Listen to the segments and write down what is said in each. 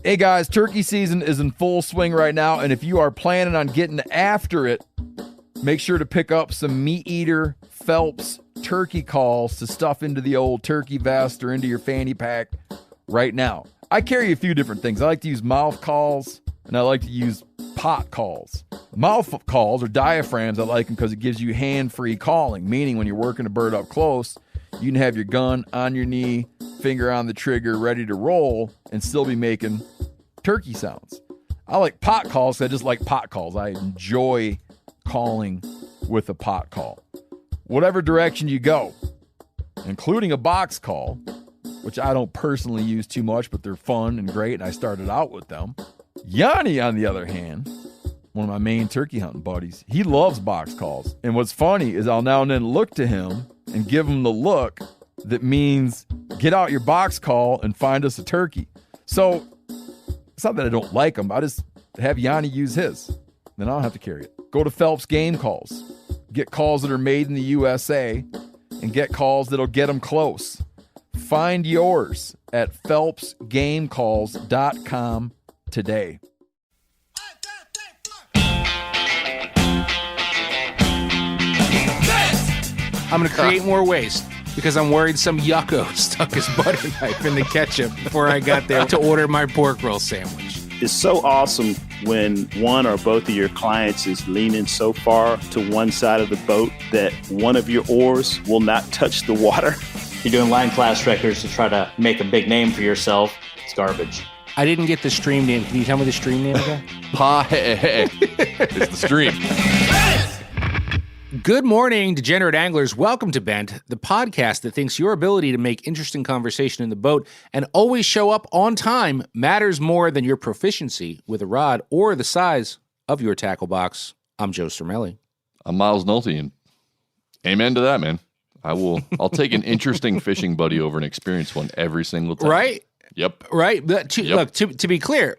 Hey guys, turkey season is in full swing right now, and if you are planning on getting after it, make sure to pick up some Meat Eater Phelps turkey calls to stuff into the old turkey vest or into your fanny pack right now. I carry a few different things. I like to use mouth calls, and I like to use pot calls. Mouth calls or diaphragms, I like them because it gives you hand-free calling, meaning when you're working a bird up close, you can have your gun on your knee, finger on the trigger, ready to roll, and still be making turkey sounds. I like pot calls because I just like pot calls. I enjoy calling with a pot call. Whatever direction you go, including a box call, which I don't personally use too much, but they're fun and great, and I started out with them. Yanni, on the other hand, one of my main turkey hunting buddies, he loves box calls. And what's funny is I'll now and then look to him and give him the look that means get out your box call and find us a turkey. So it's not that I don't like him. I just have Yanni use his. Then I don't have to carry it. Go to Phelps Game Calls. Get calls that are made in the USA and get calls that'll get them close. Find yours at phelpsgamecalls.com today. I'm going to create more waste because I'm worried some yucko stuck his butter knife in the ketchup before I got there to order my pork roll sandwich. It's so awesome when one or both of your clients is leaning so far to one side of the boat that one of your oars will not touch the water. You're doing line class records to try to make a big name for yourself. It's garbage. I didn't get the stream name. Can you tell me the stream name again? It's the stream. Good morning, degenerate anglers. Welcome to Bent, the podcast that thinks your ability to make interesting conversation in the boat and always show up on time matters more than your proficiency with a rod or the size of your tackle box. I'm Joe Cermelli. I'm Miles Nolte, and amen to that, man. I'll take an interesting fishing buddy over an experienced one every single time. Right? Yep. Right? But look, to be clear,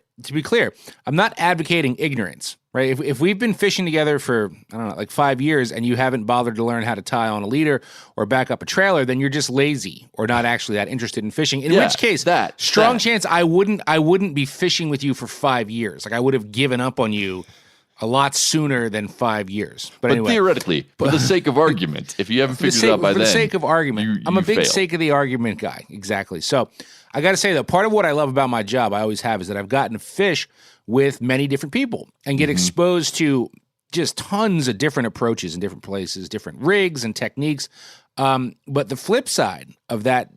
I'm not advocating ignorance, right? If we've been fishing together for, I don't know, like 5 years and you haven't bothered to learn how to tie on a leader or back up a trailer, then you're just lazy or not actually that interested in fishing. In which case, strong chance I wouldn't be fishing with you for 5 years. Like I would have given up on you a lot sooner than 5 years. But anyway, theoretically, for the sake of argument, if you haven't figured it out by then. For the sake of argument. I'm a big sake of the argument guy. Exactly. So I got to say, though, part of what I love about my job, I always have, is that I've gotten to fish with many different people and get exposed to just tons of different approaches in different places, different rigs and techniques. But the flip side of that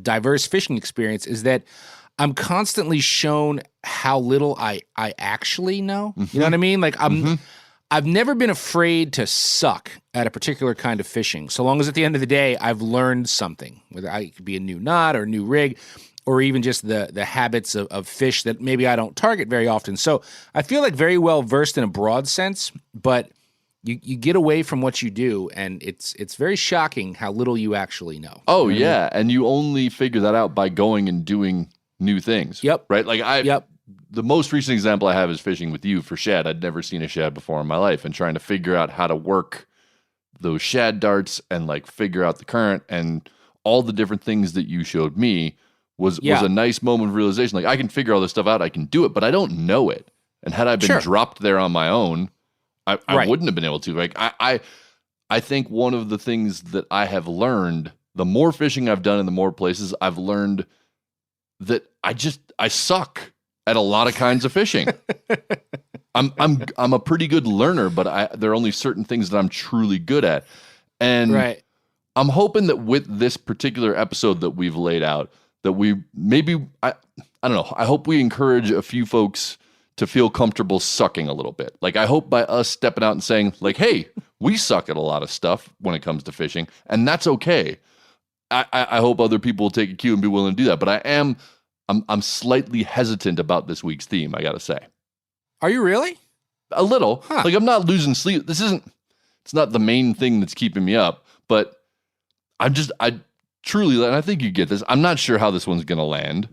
diverse fishing experience is that I'm constantly shown how little I actually know. You know what I mean? Like I've never been afraid to suck at a particular kind of fishing, so long as at the end of the day I've learned something, whether it could be a new knot or a new rig, or even just the habits of fish that maybe I don't target very often. So I feel like very well versed in a broad sense, but you get away from what you do, and it's very shocking how little you actually know. Oh, you know what I mean? And you only figure that out by going and doing new things. Yep. Right? Like the most recent example I have is fishing with you for shad. I'd never seen a shad before in my life, and trying to figure out how to work those shad darts and like figure out the current and all the different things that you showed me was a nice moment of realization. Like I can figure all this stuff out, I can do it, but I don't know it. And had I been dropped there on my own, I wouldn't have been able to. Like I think one of the things that I have learned, the more fishing I've done in the more places, I've learned that I suck at a lot of kinds of fishing. I'm a pretty good learner, but there are only certain things that I'm truly good at. And I'm hoping that with this particular episode that we've laid out, that we maybe, I don't know, I hope we encourage a few folks to feel comfortable sucking a little bit. Like I hope by us stepping out and saying like, hey, we suck at a lot of stuff when it comes to fishing, and that's okay. I hope other people will take a cue and be willing to do that. But I'm slightly hesitant about this week's theme, I gotta say. Are you really? A little. Huh. Like I'm not losing sleep. It's not the main thing that's keeping me up, but I truly, and I think you get this, I'm not sure how this one's gonna land,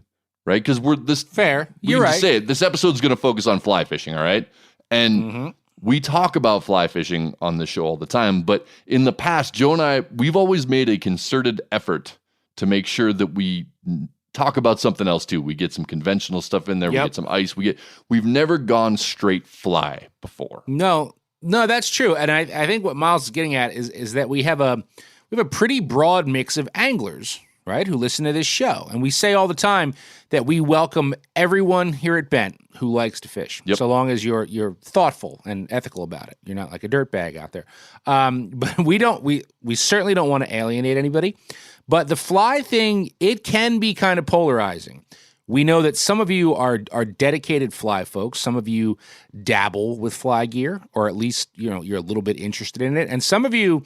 right? Because fair. You're right. Say it. This episode's gonna focus on fly fishing, all right? And we talk about fly fishing on the show all the time, but in the past, Joe and I, we've always made a concerted effort to make sure that we talk about something else too. We get some conventional stuff in there. We Yep. get some ice. We've never gone straight fly before. No, that's true. And I think what Miles is getting at is that we have a pretty broad mix of anglers, right, who listen to this show. And we say all the time that we welcome everyone here at Bent who likes to fish, Yep. so long as you're thoughtful and ethical about it. You're not like a dirtbag out there. But we certainly don't want to alienate anybody. But the fly thing, it can be kind of polarizing. We know that some of you are dedicated fly folks. Some of you dabble with fly gear, or at least you're a little bit interested in it. And some of you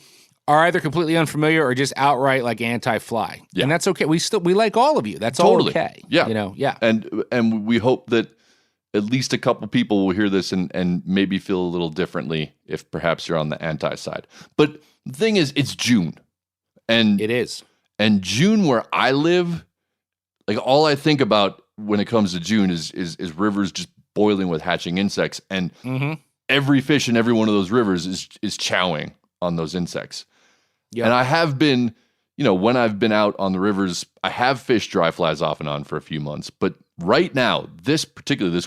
are either completely unfamiliar or just outright like anti-fly. Yeah. And that's okay. We like all of you. That's Totally. all okay. Yeah. Yeah. And we hope that at least a couple people will hear this and maybe feel a little differently if perhaps you're on the anti side. But the thing is, it's June. And It is. And June, where I live, like all I think about when it comes to June is rivers just boiling with hatching insects, and every fish in every one of those rivers is chowing on those insects. Yep. And I have been, when I've been out on the rivers, I have fished dry flies off and on for a few months. But right now, this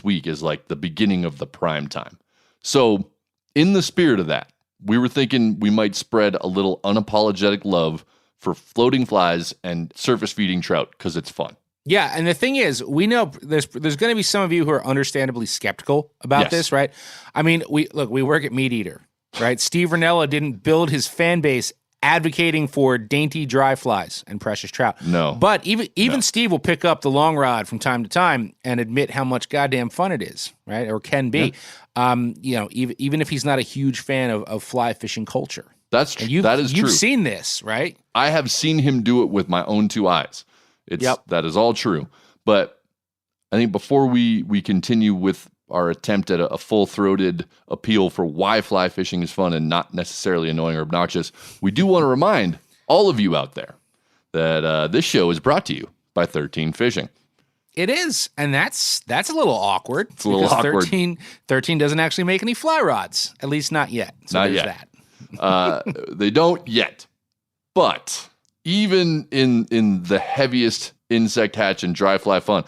week is like the beginning of the prime time. So in the spirit of that, we were thinking we might spread a little unapologetic love for floating flies and surface feeding trout because it's fun. Yeah, and the thing is, we know there's going to be some of you who are understandably skeptical about Yes. this, right? I mean, we work at Meat Eater, right? Steve Ranella didn't build his fan base advocating for dainty dry flies and precious trout. No. But even Steve will pick up the long rod from time to time and admit how much goddamn fun it is, right? Or can be. Yeah. Even if he's not a huge fan of fly fishing culture. That is true. You've seen this, right? I have seen him do it with my own two eyes. That is all true. But I think before we continue with our attempt at a full-throated appeal for why fly fishing is fun and not necessarily annoying or obnoxious, we do want to remind all of you out there that this show is brought to you by 13 Fishing. It is, and that's a little awkward. It's a little awkward. 13 doesn't actually make any fly rods, at least not yet. So Not there's yet. that. They don't yet. But even in the heaviest insect hatch and dry fly fun,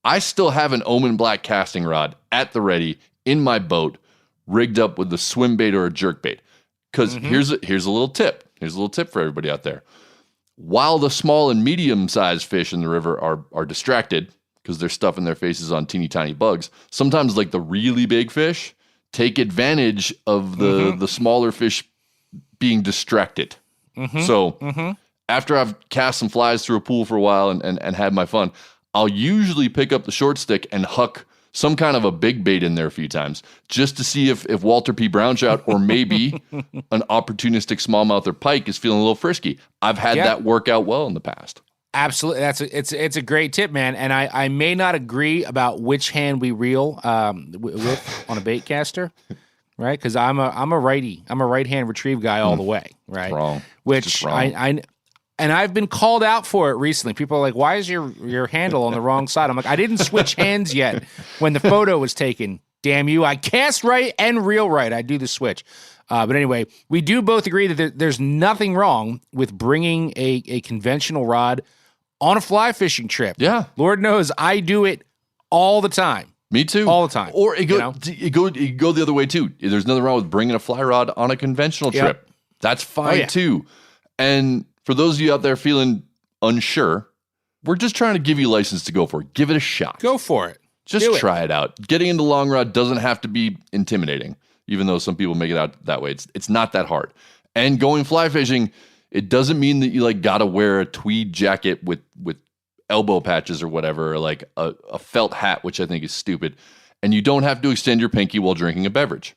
I still have an Omen Black casting rod at the ready in my boat, rigged up with a swim bait or a jerk bait. Because here's a little tip. Here's a little tip for everybody out there. While the small and medium-sized fish in the river are distracted because they're stuffing their faces on teeny tiny bugs, sometimes like the really big fish take advantage of the smaller fish being distracted. So after I've cast some flies through a pool for a while and had my fun, I'll usually pick up the short stick and huck some kind of a big bait in there a few times just to see if Walter P. Brown trout or maybe an opportunistic smallmouth or pike is feeling a little frisky. I've had that work out well in the past. Absolutely, it's a great tip, man. And I may not agree about which hand we reel with on a bait caster, right? Because I'm a righty. I'm a right hand retrieve guy all the way, right? It's wrong. Which It's just wrong. And I've been called out for it recently. People are like, "Why is your handle on the wrong side?" I'm like, "I didn't switch hands yet when the photo was taken. Damn you! I cast right and reel right. I do the switch." But anyway, we do both agree that there's nothing wrong with bringing a conventional rod on a fly fishing trip. Yeah. Lord knows I do it all the time. Me too. All the time. Or it go the other way too. There's nothing wrong with bringing a fly rod on a conventional trip. That's fine too. And for those of you out there feeling unsure, we're just trying to give you license to go for it. Give it a shot. Go for it. Just try it out. Getting into long rod doesn't have to be intimidating, even though some people make it out that way. It's not that hard. And going fly fishing, it doesn't mean that you like got to wear a tweed jacket with elbow patches or whatever, or like a felt hat, which I think is stupid. And you don't have to extend your pinky while drinking a beverage.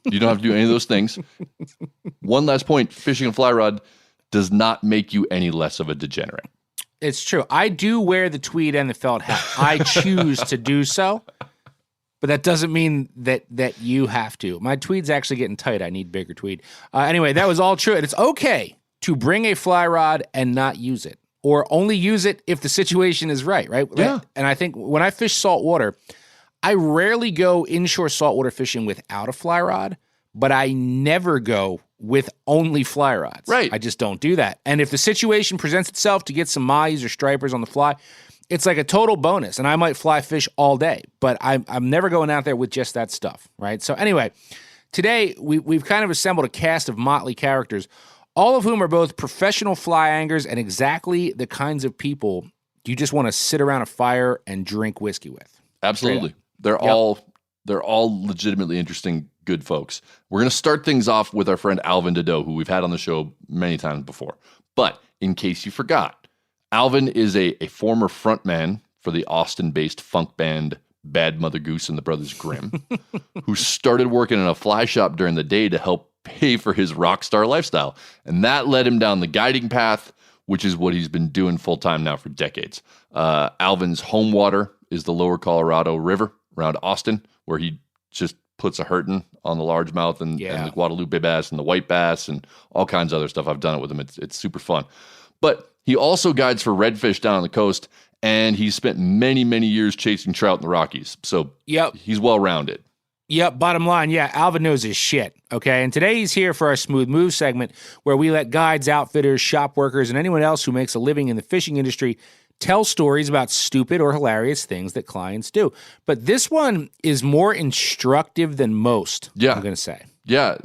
You don't have to do any of those things. One last point, fishing a fly rod does not make you any less of a degenerate. It's true. I do wear the tweed and the felt hat. I choose to do so, but that doesn't mean that you have to. My tweed's actually getting tight. I need bigger tweed. Anyway, that was all true. And it's okay to bring a fly rod and not use it, or only use it if the situation is right? Yeah. And I think when I fish saltwater, I rarely go inshore saltwater fishing without a fly rod, but I never go with only fly rods. Right. I just don't do that. And if the situation presents itself to get some mahi's or stripers on the fly, it's like a total bonus. And I might fly fish all day, but I'm never going out there with just that stuff, right? So anyway, today we've kind of assembled a cast of motley characters, all of whom are both professional fly anglers and exactly the kinds of people you just want to sit around a fire and drink whiskey with. Absolutely. They're all legitimately interesting, good folks. We're going to start things off with our friend Alvin Dedeaux, who we've had on the show many times before. But in case you forgot, Alvin is a former frontman for the Austin-based funk band Bad Mother Goose and the Brothers Grimm, who started working in a fly shop during the day to help pay for his rock star lifestyle. And that led him down the guiding path, which is what he's been doing full-time now for decades. Alvin's home water is the lower Colorado River around Austin, where he just puts a hurtin' on the largemouth and the Guadalupe bass and the white bass and all kinds of other stuff. I've done it with him. It's super fun. But he also guides for redfish down on the coast, and he's spent many, many years chasing trout in the Rockies. So he's well-rounded. Yep, bottom line, Alvin knows his shit, okay? And today he's here for our Smooth Move segment, where we let guides, outfitters, shop workers, and anyone else who makes a living in the fishing industry tell stories about stupid or hilarious things that clients do. But this one is more instructive than most, I'm going to say. Yeah,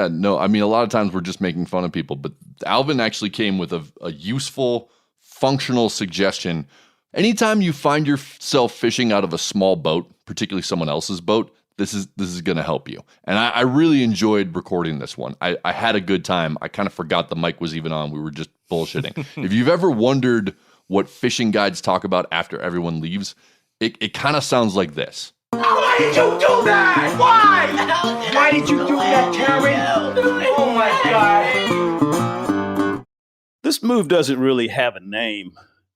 no, I mean, a lot of times we're just making fun of people, but Alvin actually came with a useful, functional suggestion. Anytime you find yourself fishing out of a small boat, particularly someone else's boat, this is going to help you. And I really enjoyed recording this one. I had a good time. I kind of forgot the mic was even on. We were just bullshitting. If you've ever wondered what fishing guides talk about after everyone leaves, it kind of sounds like this. Why did you do that? Why? Why did you do that, Karen? Oh my God. This move doesn't really have a name,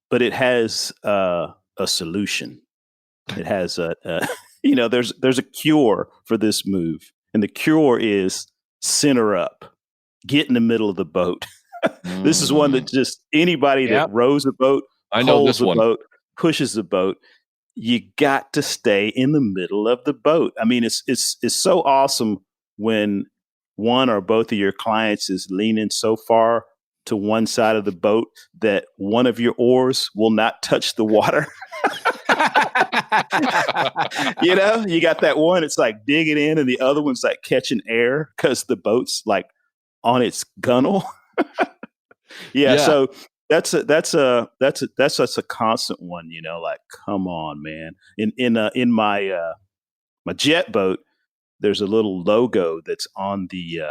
but it has a solution. It has there's a cure for this move. And the cure is center up. Get in the middle of the boat. This is one that just anybody that rows a boat, pulls a boat, pushes a boat, you got to stay in the middle of the boat. I mean, it's so awesome when one or both of your clients is leaning so far to one side of the boat that one of your oars will not touch the water. You got that one, it's like digging in, and the other one's like catching air because the boat's like on its gunnel. So that's a constant one, like, come on, man. In my jet boat, there's a little logo that's on the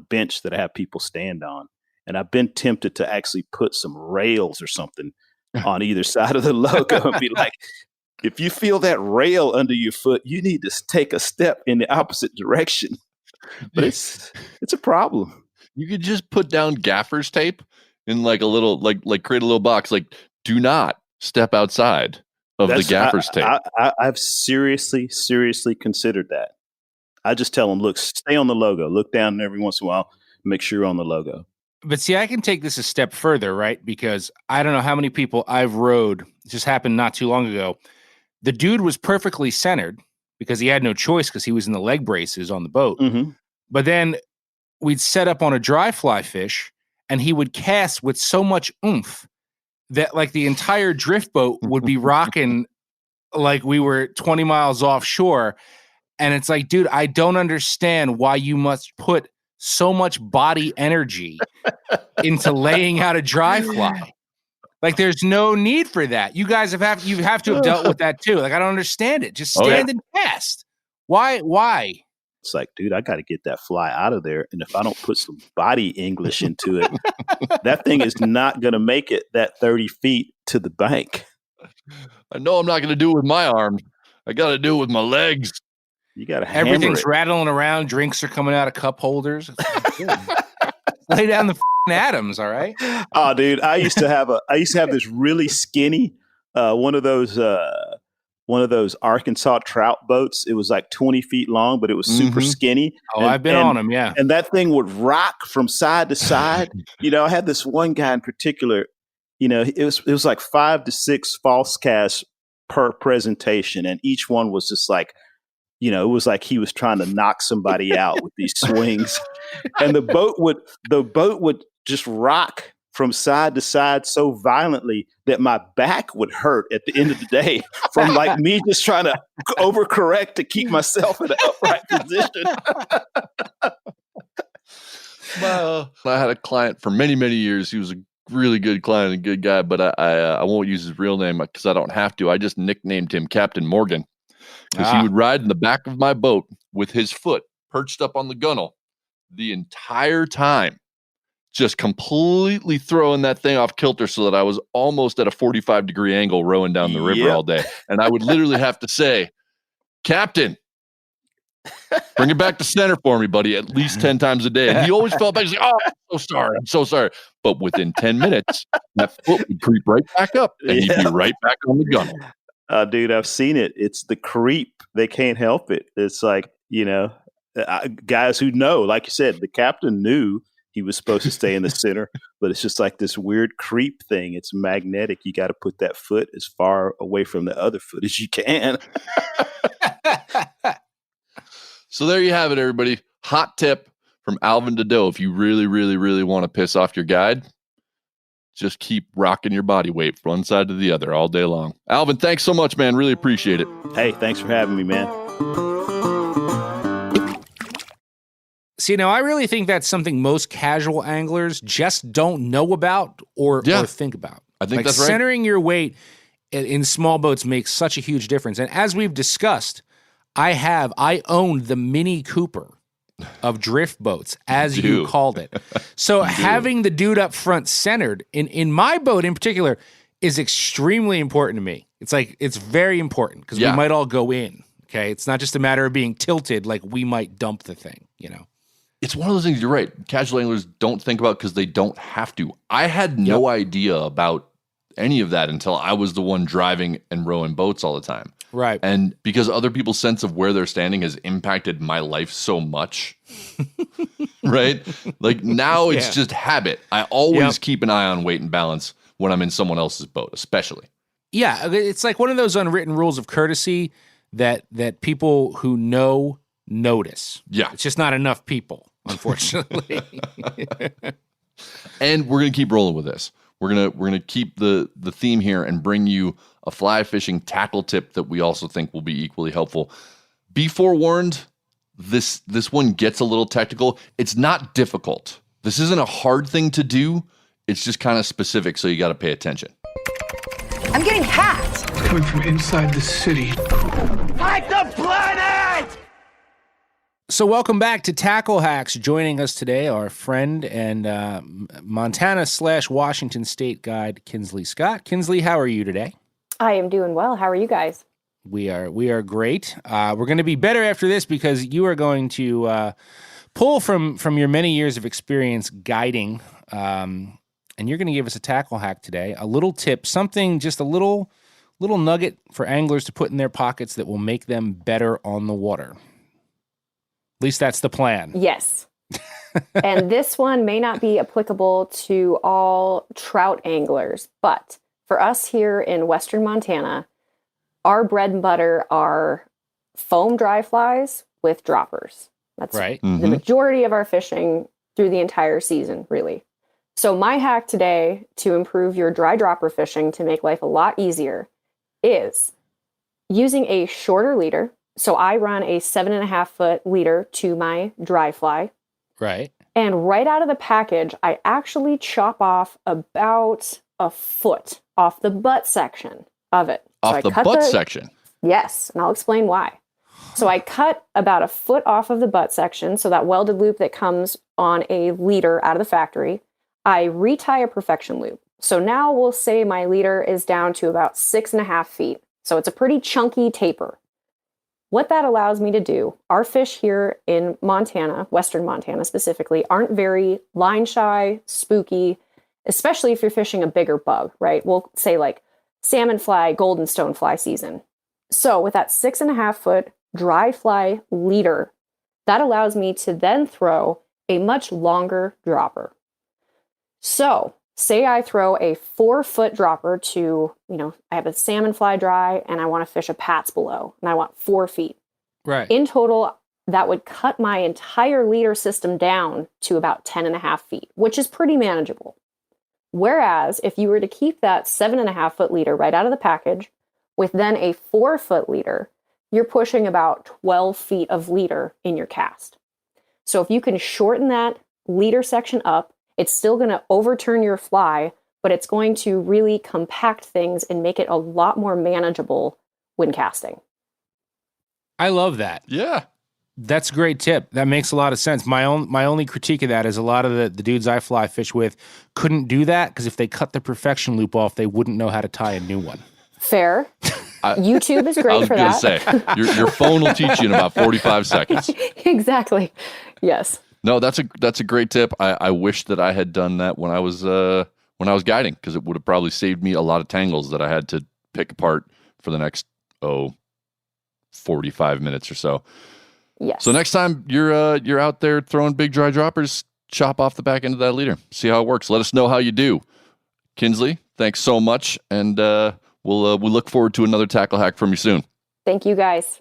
bench that I have people stand on. And I've been tempted to actually put some rails or something on either side of the logo and be like, if you feel that rail under your foot, you need to take a step in the opposite direction. But it's a problem. You could just put down gaffer's tape in like a little, like create a little box, like, do not step outside of the gaffer's tape. I've seriously considered that. I just tell them, look, stay on the logo. Look down every once in a while. Make sure you're on the logo. But see, I can take this a step further, right? Because I don't know how many people I've rowed. It just happened not too long ago. The dude was perfectly centered because he had no choice because he was in the leg braces on the boat. Mm-hmm. But then we'd set up on a dry fly fish, and he would cast with so much oomph that like the entire drift boat would be rocking like we were 20 miles offshore. And it's like, dude, I don't understand why you must put so much body energy into laying out a dry fly. Like, there's no need for that. You guys have to have dealt with that too. Like, I don't understand it. Just stand and cast. Why? It's like, dude, I got to get that fly out of there. And if I don't put some body English into it, that thing is not going to make it that 30 feet to the bank. I know I'm not going to do it with my arms. I got to do it with my legs. You got to everything's rattling around. Drinks are coming out of cup holders. Lay down the atoms, all right? Oh, dude, I used to have this really skinny one of those Arkansas trout boats. It was like 20 feet long, but it was super skinny. Oh, I've been on them, yeah. And that thing would rock from side to side. I had this one guy in particular. It was like 5 to 6 false casts per presentation, and each one was just like, it was like he was trying to knock somebody out with these swings. And the boat would just rock from side to side so violently that my back would hurt at the end of the day from like me just trying to overcorrect to keep myself in an upright position. I had a client for many, many years. He was a really good client and good guy, but I won't use his real name because I don't have to. I just nicknamed him Captain Morgan because he would ride in the back of my boat with his foot perched up on the gunnel the entire time, just completely throwing that thing off kilter so that I was almost at a 45-degree angle rowing down the river all day. And I would literally have to say, Captain, bring it back to center for me, buddy, at least 10 times a day. And he always felt back. He's like, I'm so sorry. But within 10 minutes, that foot would creep right back up and he'd be right back on the gunnel. Dude, I've seen it. It's the creep. They can't help it. It's like, guys who know, like you said, the captain knew he was supposed to stay in the center, but it's just like this weird creep thing. It's magnetic. You got to put that foot as far away from the other foot as you can. So there you have it, everybody. Hot tip from Alvin Dedeaux. If you really, really, really want to piss off your guide, just keep rocking your body weight from one side to the other all day long. Alvin, thanks so much, man. Really appreciate it. Hey, thanks for having me, man. See, now I really think that's something most casual anglers just don't know about or think about. I think that's right. Centering your weight in small boats makes such a huge difference. And as we've discussed, I owned the Mini Cooper of drift boats, as you called it. So having the dude up front centered in my boat in particular is extremely important to me. It's very important because we might all go in. Okay. It's not just a matter of being tilted, like we might dump the thing, It's one of those things, you're right, casual anglers don't think about because they don't have to. I had no idea about any of that until I was the one driving and rowing boats all the time. Right. And because other people's sense of where they're standing has impacted my life so much, right? Like now it's just habit. I always keep an eye on weight and balance when I'm in someone else's boat, especially. Yeah. It's like one of those unwritten rules of courtesy that people who know notice. Yeah. It's just not enough people, unfortunately. And we're going to keep rolling with this. We're gonna keep the theme here and bring you a fly fishing tackle tip that we also think will be equally helpful. Be forewarned, this one gets a little technical. It's not difficult. This isn't a hard thing to do. It's just kind of specific, so you got to pay attention. I'm getting hacked. It's coming from inside the city. Fight the planet! So welcome back to Tackle Hacks. Joining us today, our friend and Montana/Washington State guide, Kinsley Scott. Kinsley, how are you today? I am doing well. How are you guys? We are great. We're going to be better after this because you are going to pull from your many years of experience guiding, and you're going to give us a tackle hack today, a little tip, something, just a little nugget for anglers to put in their pockets that will make them better on the water. At least that's the plan. Yes. And this one may not be applicable to all trout anglers, but for us here in Western Montana, our bread and butter are foam dry flies with droppers. That's right. The majority of our fishing through the entire season, really. So my hack today to improve your dry dropper fishing to make life a lot easier is using a shorter leader. So I run a 7.5-foot leader to my dry fly. Right. And right out of the package, I actually chop off about a foot off the butt section of it. Off the butt section? Yes, and I'll explain why. So I cut about a foot off of the butt section, so that welded loop that comes on a leader out of the factory. I retie a perfection loop. So now we'll say my leader is down to about 6.5 feet. So it's a pretty chunky taper. What that allows me to do, our fish here in Montana, Western Montana specifically, aren't very line shy, spooky, especially if you're fishing a bigger bug, right? We'll say like salmon fly, golden stonefly season. So with that 6.5-foot dry fly leader, that allows me to then throw a much longer dropper. So say I throw a 4-foot dropper to, I have a salmon fly dry and I want to fish a Pat's below and I want 4 feet. Right. In total, that would cut my entire leader system down to about 10.5 feet, which is pretty manageable. Whereas if you were to keep that 7.5 foot leader right out of the package with then a 4 foot leader, you're pushing about 12 feet of leader in your cast. So if you can shorten that leader section up, it's still going to overturn your fly, but it's going to really compact things and make it a lot more manageable when casting. I love that. Yeah. That's a great tip. That makes a lot of sense. My only critique of that is a lot of the dudes I fly fish with couldn't do that because if they cut the perfection loop off, they wouldn't know how to tie a new one. Fair. YouTube is great for that. I was going to say, your phone will teach you in about 45 seconds. Exactly. Yes. No, that's a great tip. I wish that I had done that when I was guiding, because it would have probably saved me a lot of tangles that I had to pick apart for the next 45 minutes or so. Yes. So next time you're out there throwing big dry droppers, chop off the back end of that leader. See how it works. Let us know how you do. Kinsley, thanks so much, and we'll look forward to another tackle hack from you soon. Thank you, guys.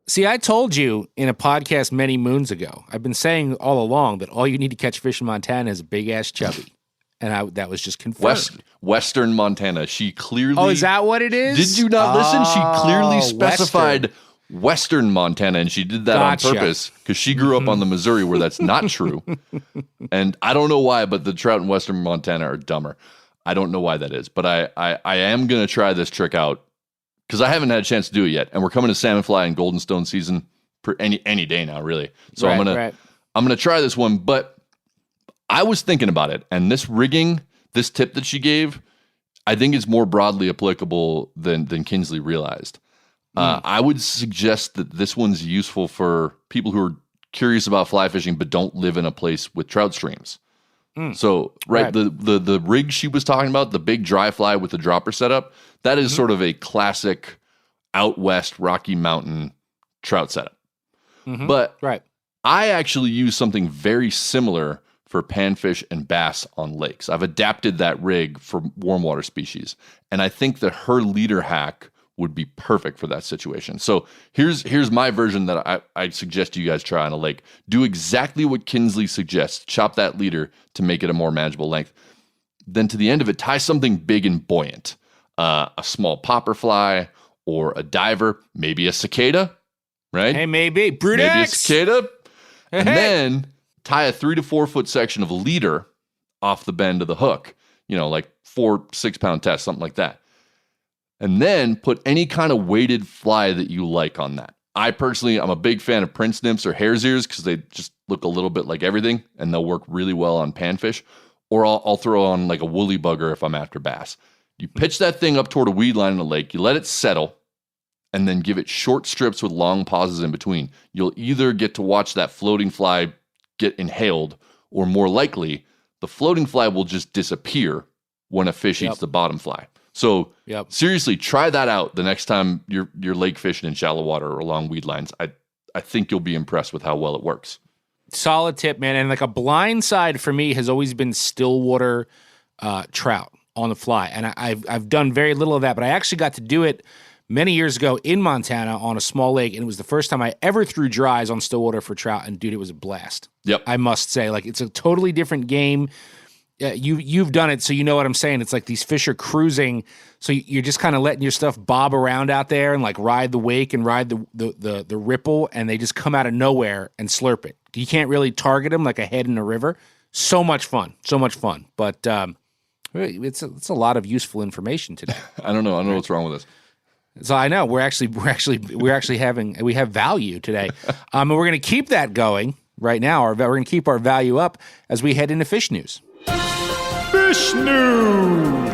See, I told you in a podcast many moons ago, I've been saying all along that all you need to catch fish in Montana is a big-ass chubby. And that was just confirmed. Western Montana. She clearly... Oh, is that what it is? Did you not listen? She clearly specified Western Montana, and she did that on purpose because she grew up on the Missouri where that's not true. And I don't know why, but the trout in Western Montana are dumber. I don't know why that is, but I am going to try this trick out because I haven't had a chance to do it yet. And we're coming to salmon fly and golden stone season any day now, really. So I'm gonna try this one, but I was thinking about it, and this rigging, this tip that she gave, I think is more broadly applicable than Kinsley realized. I would suggest that this one's useful for people who are curious about fly fishing but don't live in a place with trout streams. So, the rig she was talking about, the big dry fly with the dropper setup, that is sort of a classic out west Rocky Mountain trout setup. But I actually use something very similar for panfish and bass on lakes. I've adapted that rig for warm water species, and I think that her leader hack would be perfect for that situation. So here's my version that I suggest you guys try on a lake. Do exactly what Kinsley suggests. Chop that leader to make it a more manageable length. Then to the end of it, tie something big and buoyant. A small popper fly or a diver, maybe a cicada, right? Hey, maybe. Brutex. Maybe a cicada. And then tie a 3 to 4 foot section of leader off the bend of the hook, like 4-6 pound test, something like that. And then put any kind of weighted fly that you like on that. I'm a big fan of Prince nymphs or hare's ears because they just look a little bit like everything and they'll work really well on panfish. Or I'll throw on like a woolly bugger if I'm after bass. You pitch that thing up toward a weed line in the lake, you let it settle, and then give it short strips with long pauses in between. You'll either get to watch that floating fly get inhaled, or more likely, the floating fly will just disappear when a fish eats the bottom fly. So seriously, try that out the next time you're lake fishing in shallow water or along weed lines. I think you'll be impressed with how well it works. Solid tip, man. And like a blind side for me has always been stillwater trout on the fly. And I've done very little of that, but I actually got to do it many years ago in Montana on a small lake, and it was the first time I ever threw dries on stillwater for trout, and dude, it was a blast. Yep. I must say, like, it's a totally different game. You've done it, so you know what I'm saying. It's like these fish are cruising, so you're just kind of letting your stuff bob around out there and like ride the wake and ride the ripple, and they just come out of nowhere and slurp it. You can't really target them like a head in a river. So much fun. But it's a lot of useful information today. I don't know what's wrong with this. So I know we have value today, and we're going to keep that going right now. We're going to keep our value up as we head into fish news. Fish news.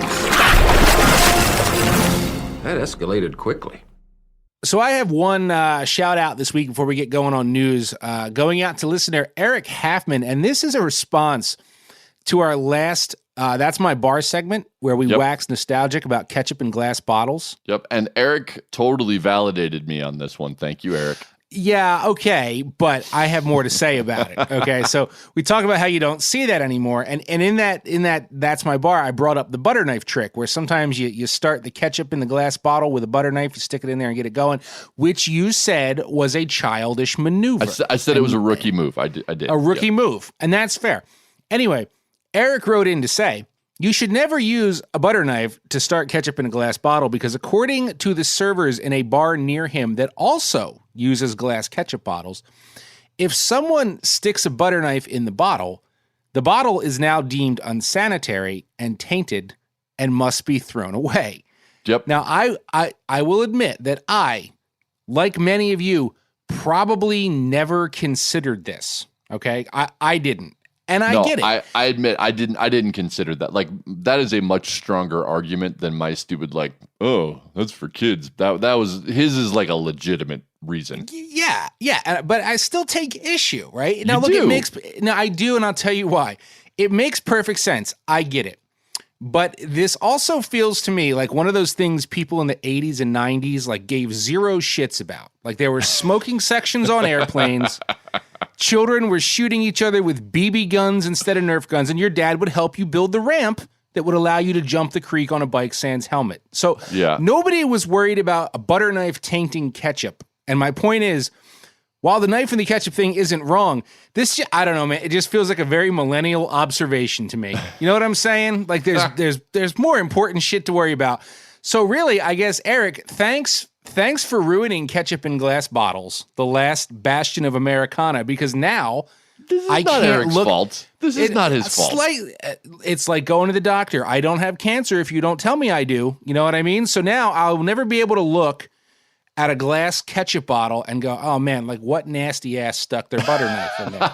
That escalated quickly. So I have one shout out this week before we get going on news, going out to listener Eric Halfman, and this is a response to our last That's My Bar segment where we wax nostalgic about ketchup in glass bottles. Yep. And Eric totally validated me on this one. Thank you, Eric. Yeah, okay, but I have more to say about it. Okay, so we talk about how you don't see that anymore, and in that that's my bar. I brought up the butter knife trick, where sometimes you start the ketchup in the glass bottle with a butter knife, you stick it in there and get it going, which you said was a childish maneuver. I said it was a rookie move. I did a rookie move, and that's fair. Anyway, Eric wrote in to say, you should never use a butter knife to start ketchup in a glass bottle because according to the servers in a bar near him that also uses glass ketchup bottles, if someone sticks a butter knife in the bottle is now deemed unsanitary and tainted and must be thrown away. Yep. Now, I will admit that I, like many of you, probably never considered this, okay? I didn't. And I get it. I admit I didn't consider that. Like, that is a much stronger argument than my stupid, like, oh, that's for kids. That was his is like a legitimate reason. Yeah. But I still take issue, right? Now, I do, and I'll tell you why. It makes perfect sense. I get it. But this also feels to me like one of those things people in the 80s and 90s like gave zero shits about. Like there were smoking sections on airplanes. Children were shooting each other with BB guns instead of Nerf guns, and your dad would help you build the ramp that would allow you to jump the creek on a bike sans helmet. So nobody was worried about a butter knife tainting ketchup. And my point is, while the knife and the ketchup thing isn't wrong, I don't know, man. It just feels like a very millennial observation to me. You know what I'm saying? Like there's more important shit to worry about. So really, I guess, Eric, thanks for ruining ketchup in glass bottles, the last bastion of Americana, because now this is not Eric's fault. This is not his fault. It's like going to the doctor. I don't have cancer if you don't tell me I do. You know what I mean? So now I'll never be able to look at a glass ketchup bottle and go, oh man, like what nasty ass stuck their butter knife in there.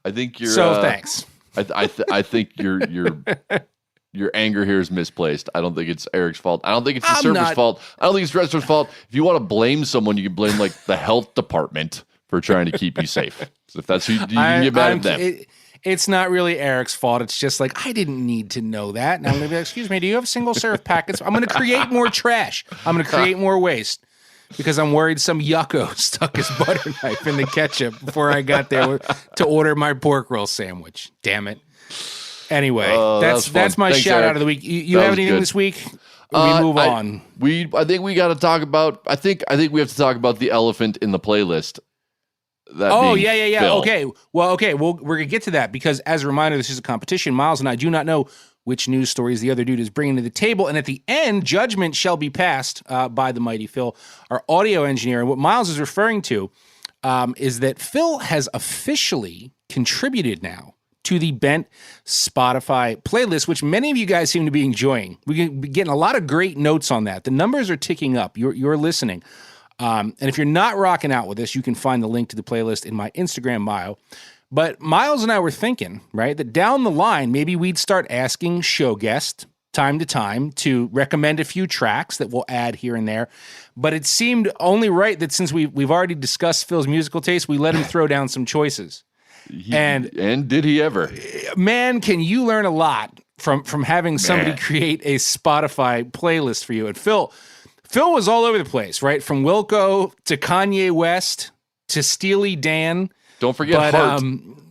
I think you're. So thanks. I think your anger here is misplaced. I don't think it's Eric's fault. I don't think it's the server's fault. I don't think it's the restaurant's fault. If you want to blame someone, you can blame like the health department for trying to keep you safe. So if that's who you can get mad at them. It's not really Eric's fault. It's just like, I didn't need to know that. And I'm going to be like, excuse me, do you have single serve packets? I'm going to create more trash. I'm going to create more waste because I'm worried some yucko stuck his butter knife in the ketchup before I got there to order my pork roll sandwich. Damn it. Anyway, that's my shout out of the week. You have anything this week? We move on. I think we got to talk about. I think we have to talk about the elephant in the playlist. Yeah. Phil. Okay. Well, we're gonna get to that because, as a reminder, this is a competition. Miles and I do not know which news stories the other dude is bringing to the table, and at the end, judgment shall be passed by the mighty Phil, our audio engineer. And what Miles is referring to is that Phil has officially contributed now to the Bent Spotify playlist, which many of you guys seem to be enjoying. We're getting a lot of great notes on that. The numbers are ticking up. You're listening. And if you're not rocking out with us, you can find the link to the playlist in my Instagram bio. But Miles and I were thinking, right, that down the line, maybe we'd start asking show guests time to time to recommend a few tracks that we'll add here and there. But it seemed only right that since we've already discussed Phil's musical taste, we let him throw down some choices. And did he ever? Man, can you learn a lot from having somebody create a Spotify playlist for you? And Phil was all over the place, right? From Wilco to Kanye West to Steely Dan. Don't forget Heart.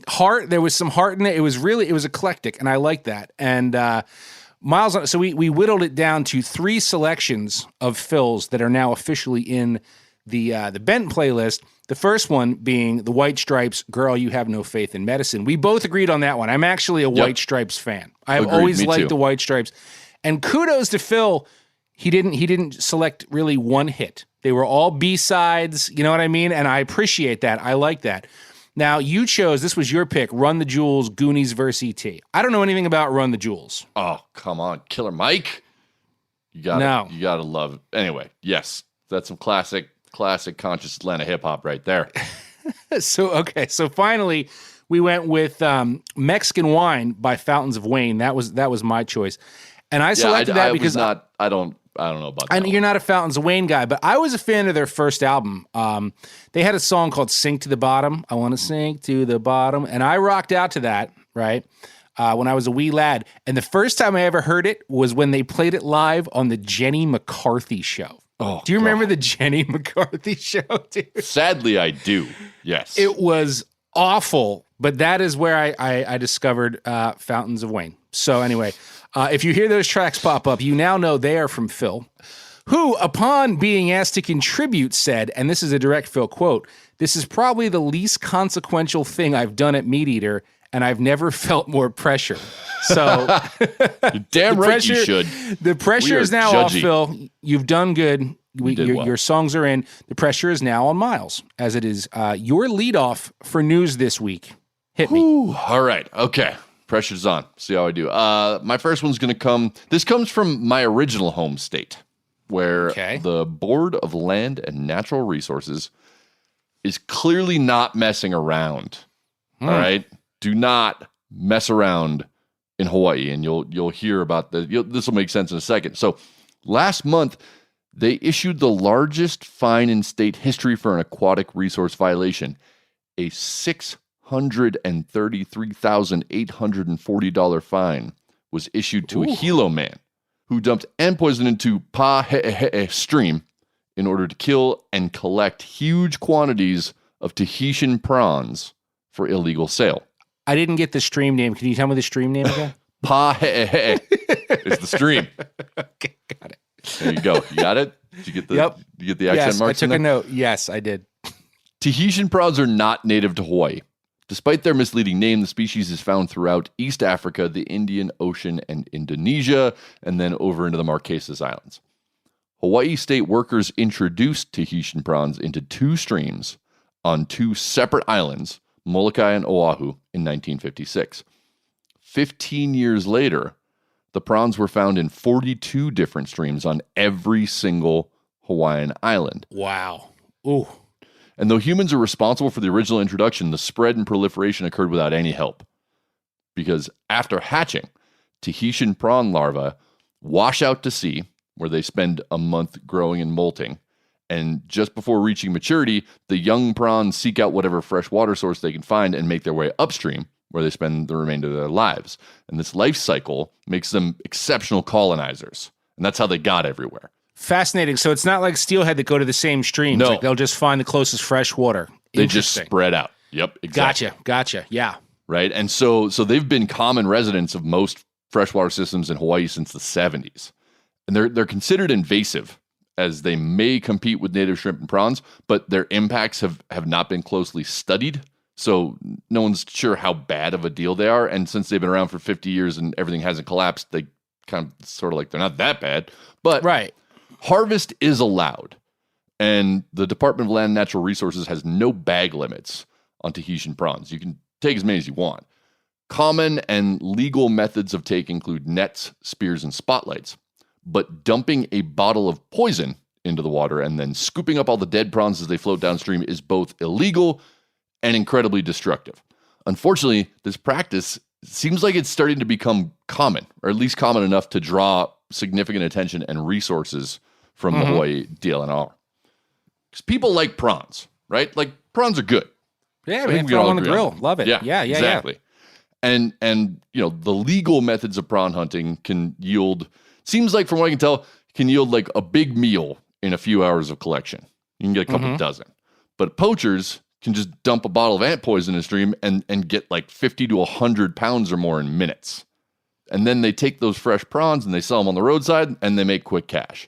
Heart. There was some heart in it. It was eclectic, and I like that. And Miles, so we whittled it down to 3 selections of Phil's that are now officially in the Bent playlist. The first one being the White Stripes, Girl, You Have No Faith in Medicine. We both agreed on that one. I'm actually a White Stripes fan. I've always liked the White Stripes. And kudos to Phil. He didn't select really one hit. They were all B-sides, you know what I mean? And I appreciate that. I like that. Now, you chose, this was your pick, Run the Jewels, Goonies vs. E.T. I don't know anything about Run the Jewels. Oh, come on. Killer Mike? You gotta love it. Anyway, yes. That's some classic conscious Atlanta hip-hop right there. So finally, we went with Mexican Wine by Fountains of Wayne. That was my choice. And I selected that because I don't know about that. And you're not a Fountains of Wayne guy, but I was a fan of their first album. They had a song called Sink to the Bottom. I want to sink to the bottom. And I rocked out to that, right? When I was a wee lad. And the first time I ever heard it was when they played it live on the Jenny McCarthy show. Oh, do you remember the Jenny McCarthy show, dude? Sadly, I do. Yes. It was awful, but that is where I discovered Fountains of Wayne. So anyway, if you hear those tracks pop up, you now know they are from Phil, who, upon being asked to contribute, said, and this is a direct Phil quote, "This is probably the least consequential thing I've done at Meat Eater, and I've never felt more pressure." So damn right you should. The pressure is now off, Phil. You've done good. Your songs are in. The pressure is now on Miles, as it is your leadoff for news this week. Hit me. All right. Okay. Pressure's on. See how I do. My first one's going to come. This comes from my original home state, where the Board of Land and Natural Resources is clearly not messing around. All right. Do not mess around in Hawaii, and you'll hear about this will make sense in a second. So last month, they issued the largest fine in state history for an aquatic resource violation, a $633,840 fine was issued to a Hilo man who dumped ant poison into Pahe'e'e stream in order to kill and collect huge quantities of Tahitian prawns for illegal sale. I didn't get the stream name. Can you tell me the stream name again? Pahe'e'e is the stream. Okay, got it. There you go. You got it? Did you get the, did you get the accent marks? I took a note. Yes, I did. Tahitian prawns are not native to Hawaii. Despite their misleading name, the species is found throughout East Africa, the Indian Ocean, and Indonesia, and then over into the Marquesas Islands. Hawaii state workers introduced Tahitian prawns into two streams on two separate islands, Molokai and Oahu, in 1956. 15 years later, the prawns were found in 42 different streams on every single Hawaiian island. Wow. Ooh. And though humans are responsible for the original introduction, the spread and proliferation occurred without any help. Because after hatching, Tahitian prawn larvae wash out to sea, where they spend a month growing and molting. And just before reaching maturity, the young prawns seek out whatever fresh water source they can find and make their way upstream, where they spend the remainder of their lives. And this life cycle makes them exceptional colonizers. And that's how they got everywhere. Fascinating. So it's not like steelhead that go to the same streams. No. Like they'll just find the closest fresh water. They just spread out. Yep, exactly. Gotcha. Yeah. Right? And so they've been common residents of most freshwater systems in Hawaii since the 70s. And they're considered invasive, as they may compete with native shrimp and prawns, but their impacts have not been closely studied. So no one's sure how bad of a deal they are. And since they've been around for 50 years and everything hasn't collapsed, they kind of sort of like they're not that bad. But harvest is allowed. And the Department of Land and Natural Resources has no bag limits on Tahitian prawns. You can take as many as you want. Common and legal methods of take include nets, spears, and spotlights. But dumping a bottle of poison into the water and then scooping up all the dead prawns as they float downstream is both illegal and incredibly destructive. Unfortunately, this practice seems like it's starting to become common, or at least common enough to draw significant attention and resources from the Hawaii DLNR. Because people like prawns, right? Like, prawns are good. Yeah, man, throw on the grill. Love it. Yeah, exactly. And you know, the legal methods of prawn hunting can yield, seems like from what I can tell, can yield like a big meal in a few hours of collection. You can get a couple dozen. But poachers can just dump a bottle of ant poison in a stream and get like 50 to 100 pounds or more in minutes. And then they take those fresh prawns and they sell them on the roadside and they make quick cash.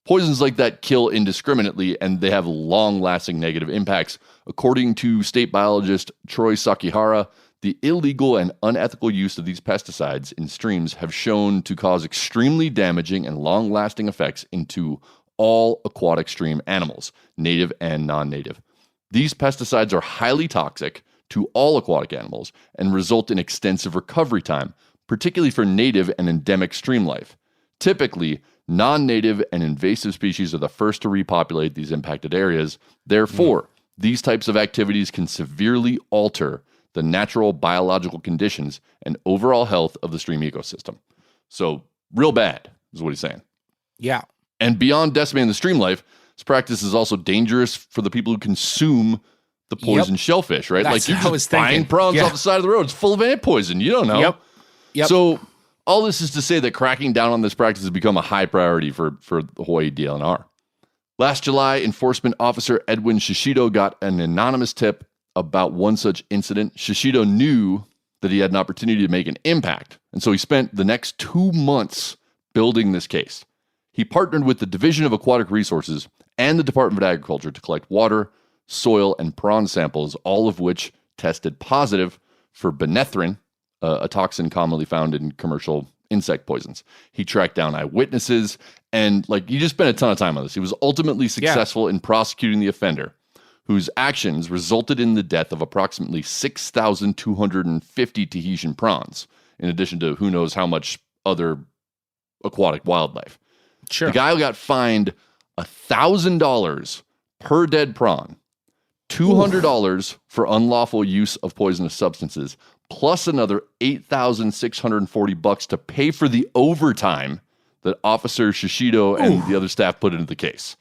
Poisons like that kill indiscriminately and they have long-lasting negative impacts. According to state biologist Troy Sakihara, the illegal and unethical use of these pesticides in streams have shown to cause extremely damaging and long-lasting effects into all aquatic stream animals, native and non-native. These pesticides are highly toxic to all aquatic animals and result in extensive recovery time, particularly for native and endemic stream life. Typically, non-native and invasive species are the first to repopulate these impacted areas. Therefore, these types of activities can severely alter the natural biological conditions and overall health of the stream ecosystem. So, real bad is what he's saying. Yeah. And beyond decimating the stream life, this practice is also dangerous for the people who consume the poison shellfish, right? That's like you're what just buying prawns off the side of the road. It's full of ant poison. You don't know. Yep. So all this is to say that cracking down on this practice has become a high priority for the Hawaii DLNR. Last July, enforcement officer Edwin Shishido got an anonymous tip about one such incident. Shishido knew that he had an opportunity to make an impact, and so he spent the next 2 months building this case. He partnered with the Division of Aquatic Resources and the Department of Agriculture to collect water, soil, and prawn samples, all of which tested positive for benethrin, a toxin commonly found in commercial insect poisons. He tracked down eyewitnesses, and he just spent a ton of time on this. He was ultimately successful in prosecuting the offender, whose actions resulted in the death of approximately 6,250 Tahitian prawns, in addition to who knows how much other aquatic wildlife. Sure. The guy got fined $1,000 per dead prawn, $200 for unlawful use of poisonous substances, plus another $8,640 to pay for the overtime that Officer Shishido and the other staff put into the case.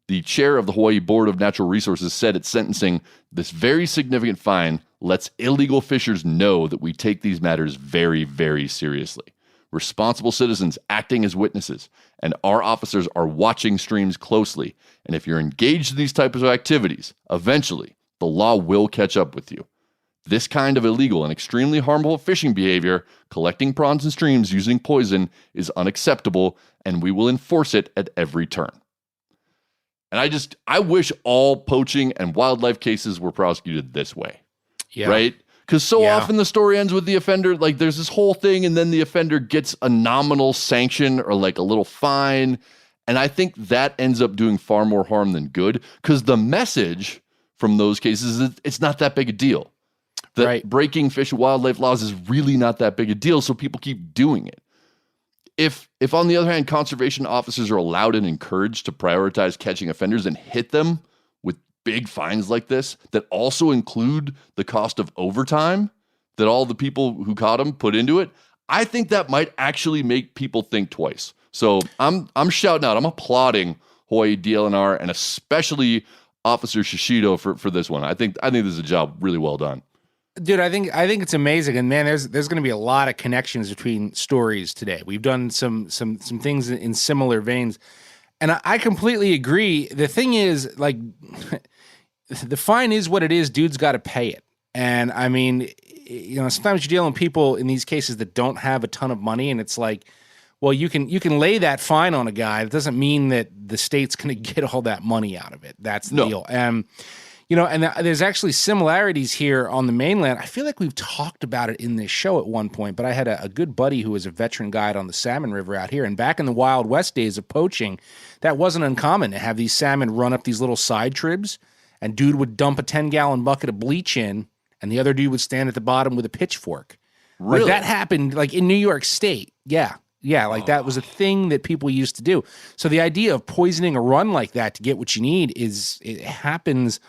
The chair of the Hawaii Board of Natural Resources said at sentencing, "This very significant fine lets illegal fishers know that we take these matters very, very seriously. Responsible citizens acting as witnesses, and our officers are watching streams closely. And if you're engaged in these types of activities, eventually the law will catch up with you. This kind of illegal and extremely harmful fishing behavior, collecting prawns in streams using poison, is unacceptable, and we will enforce it at every turn." And I wish all poaching and wildlife cases were prosecuted this way. Yeah. Right? Because often the story ends with the offender, there's this whole thing, and then the offender gets a nominal sanction or a little fine. And I think that ends up doing far more harm than good, because the message from those cases is it's not that big a deal. That breaking fish and wildlife laws is really not that big a deal, so people keep doing it. If on the other hand, conservation officers are allowed and encouraged to prioritize catching offenders and hit them with big fines like this that also include the cost of overtime that all the people who caught them put into it, I think that might actually make people think twice. So I'm shouting out, I'm applauding Hawaii DLNR and especially Officer Shishido for this one. I think this is a job really well done. Dude, I think it's amazing, and man, there's going to be a lot of connections between stories today. We've done some things in similar veins, and I completely agree. The thing is, the fine is what it is. Dude's got to pay it, and I mean, sometimes you're dealing with people in these cases that don't have a ton of money, and it's well, you can lay that fine on a guy. It doesn't mean that the state's going to get all that money out of it. That's the deal. And there's actually similarities here on the mainland. I feel like we've talked about it in this show at one point, but I had a good buddy who was a veteran guide on the Salmon River out here. And back in the Wild West days of poaching, that wasn't uncommon to have these salmon run up these little side tribs, and dude would dump a 10-gallon bucket of bleach in, and the other dude would stand at the bottom with a pitchfork. Really? That happened in New York State. Yeah. Yeah, that was a thing that people used to do. So the idea of poisoning a run like that to get what you need it happens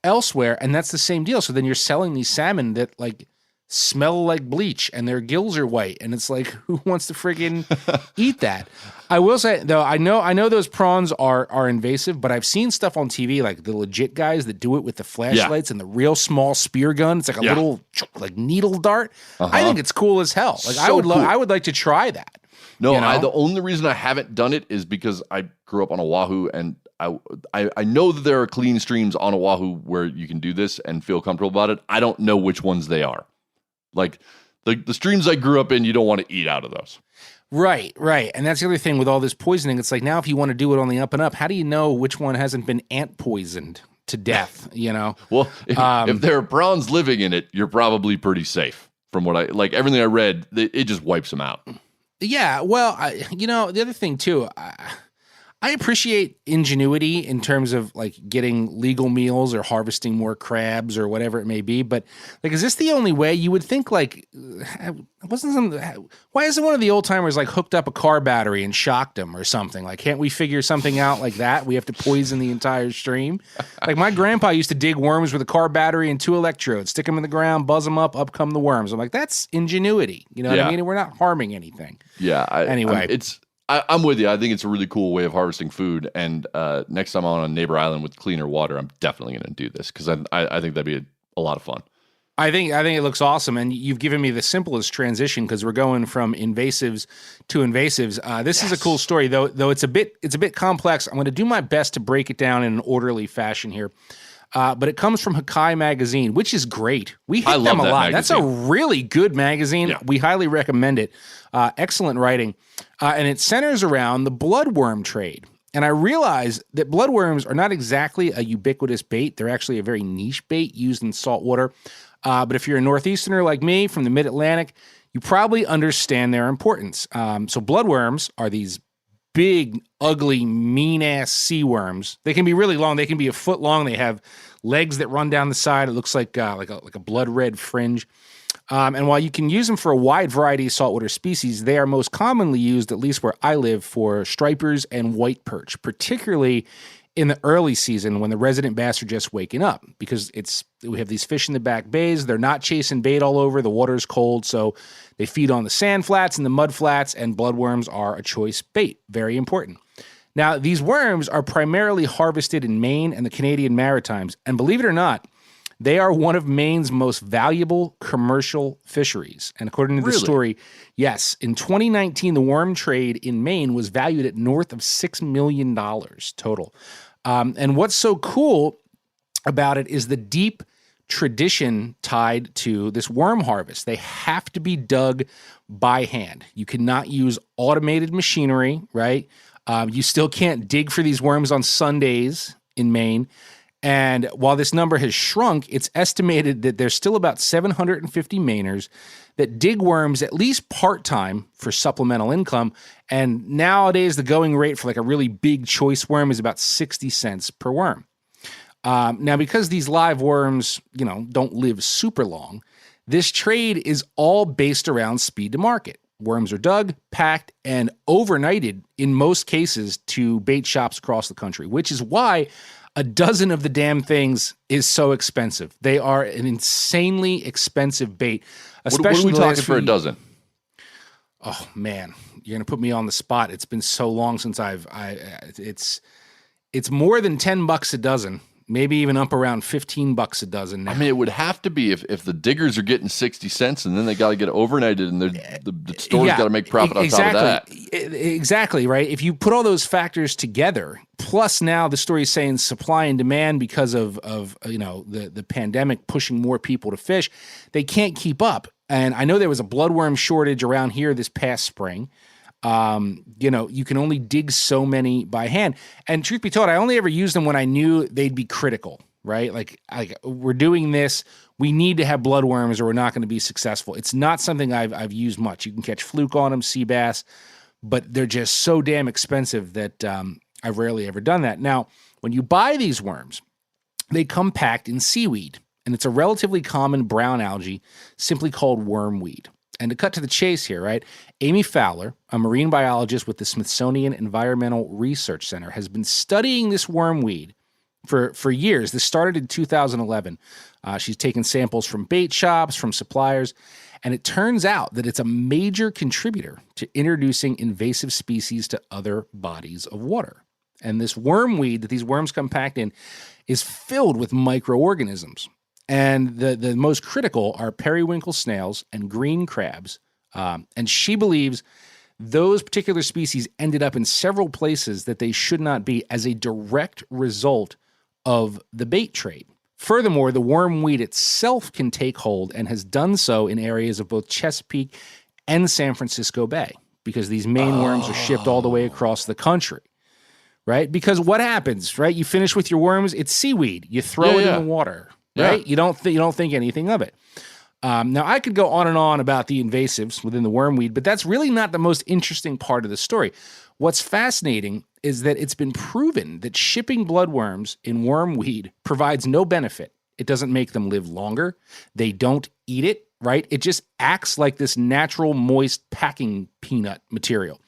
elsewhere, and that's the same deal. So then you're selling these salmon that smell like bleach and their gills are white, and it's who wants to friggin' eat that? I will say though, I know those prawns are invasive, but I've seen stuff on TV the legit guys that do it with the flashlights and the real small spear gun. It's a little needle dart. I think it's cool as hell. I would like to try that. No, the only reason I haven't done it is because I grew up on Oahu, and I know that there are clean streams on Oahu where you can do this and feel comfortable about it. I don't know which ones they are. The streams I grew up in, you don't want to eat out of those. Right. And that's the other thing with all this poisoning. It's now if you want to do it on the up and up, how do you know which one hasn't been ant poisoned to death, Well, if there are prawns living in it, you're probably pretty safe. From what everything I read, it just wipes them out. Yeah, well, the other thing too, I appreciate ingenuity in terms of getting legal meals or harvesting more crabs or whatever it may be. But is this the only way? You would think why isn't one of the old timers hooked up a car battery and shocked them or something? Can't we figure something out like that? We have to poison the entire stream. My grandpa used to dig worms with a car battery and 2 electrodes, stick them in the ground, buzz them up come the worms. I'm that's ingenuity. You know what I mean? And we're not harming anything. Yeah. Anyway, I'm with you. I think it's a really cool way of harvesting food. And next time I'm on a neighbor island with cleaner water, I'm definitely going to do this because I think that'd be a lot of fun. I think it looks awesome, and you've given me the simplest transition because we're going from invasives to invasives. This is a cool story, though it's a bit complex. I'm going to do my best to break it down in an orderly fashion here. But it comes from Hakai magazine, which is great. We hit them a lot. Magazine. That's a really good magazine. Yeah. We highly recommend it. Excellent writing, and it centers around the bloodworm trade. And I realize that bloodworms are not exactly a ubiquitous bait. They're actually a very niche bait used in saltwater. But if you're a Northeasterner like me from the Mid-Atlantic, you probably understand their importance. So bloodworms are these big, ugly, mean-ass sea worms. They can be really long. They can be a foot long. They have legs that run down the side. It looks like a blood-red fringe. And while you can use them for a wide variety of saltwater species, they are most commonly used, at least where I live, for stripers and white perch, particularly in the early season when the resident bass are just waking up, because we have these fish in the back bays. They're not chasing bait all over. The water's cold, so they feed on the sand flats and the mud flats, and bloodworms are a choice bait. Very important. Now, these worms are primarily harvested in Maine and the Canadian Maritimes, and believe it or not, they are one of Maine's most valuable commercial fisheries. And according to the story, yes, in 2019, the worm trade in Maine was valued at north of $6 million total. And what's so cool about it is the deep tradition tied to this worm harvest. They have to be dug by hand. You cannot use automated machinery, right? You still can't dig for these worms on Sundays in Maine. And while this number has shrunk, it's estimated that there's still about 750 Mainers that dig worms at least part-time for supplemental income. And nowadays, the going rate for like a really big choice worm is about 60 cents per worm. Now, because these live worms, don't live super long, this trade is all based around speed to market. Worms are dug, packed, and overnighted in most cases to bait shops across the country, which is why a dozen of the damn things is so expensive. They are an insanely expensive bait. What are we talking for a dozen? Oh man, you're gonna put me on the spot. It's been so long since it's more than $10 a dozen. Maybe even up around $15 a dozen now. I mean, it would have to be if the diggers are getting 60 cents and then they got to get overnighted and the store's got to make profit on top of that. Exactly, right? If you put all those factors together, plus now the story is saying supply and demand because of the pandemic pushing more people to fish, they can't keep up. And I know there was a bloodworm shortage around here this past spring. You can only dig so many by hand. And truth be told, I only ever used them when I knew they'd be critical, right? Like we're doing this, we need to have bloodworms or we're not going to be successful. It's not something I've used much. You can catch fluke on them, sea bass, but they're just so damn expensive that I've rarely ever done that. Now, when you buy these worms, they come packed in seaweed, and it's a relatively common brown algae simply called wormweed. And to cut to the chase here, right? Amy Fowler, a marine biologist with the Smithsonian Environmental Research Center, has been studying this wormweed for years. This started in 2011. She's taken samples from bait shops, from suppliers, and it turns out that it's a major contributor to introducing invasive species to other bodies of water. And this wormweed that these worms come packed in is filled with microorganisms. And the most critical are periwinkle snails and green crabs. And she believes those particular species ended up in several places that they should not be as a direct result of the bait trade. Furthermore, the wormweed itself can take hold and has done so in areas of both Chesapeake and San Francisco Bay because these Maine worms are shipped all the way across the country. Right? Because what happens, right? You finish with your worms, it's seaweed. You throw it in the water. Right? You don't think anything of it. Now, I could go on and on about the invasives within the wormweed, but that's really not the most interesting part of the story. What's fascinating is that it's been proven that shipping bloodworms in wormweed provides no benefit. It doesn't make them live longer. They don't eat it, right? It just acts like this natural, moist packing peanut material.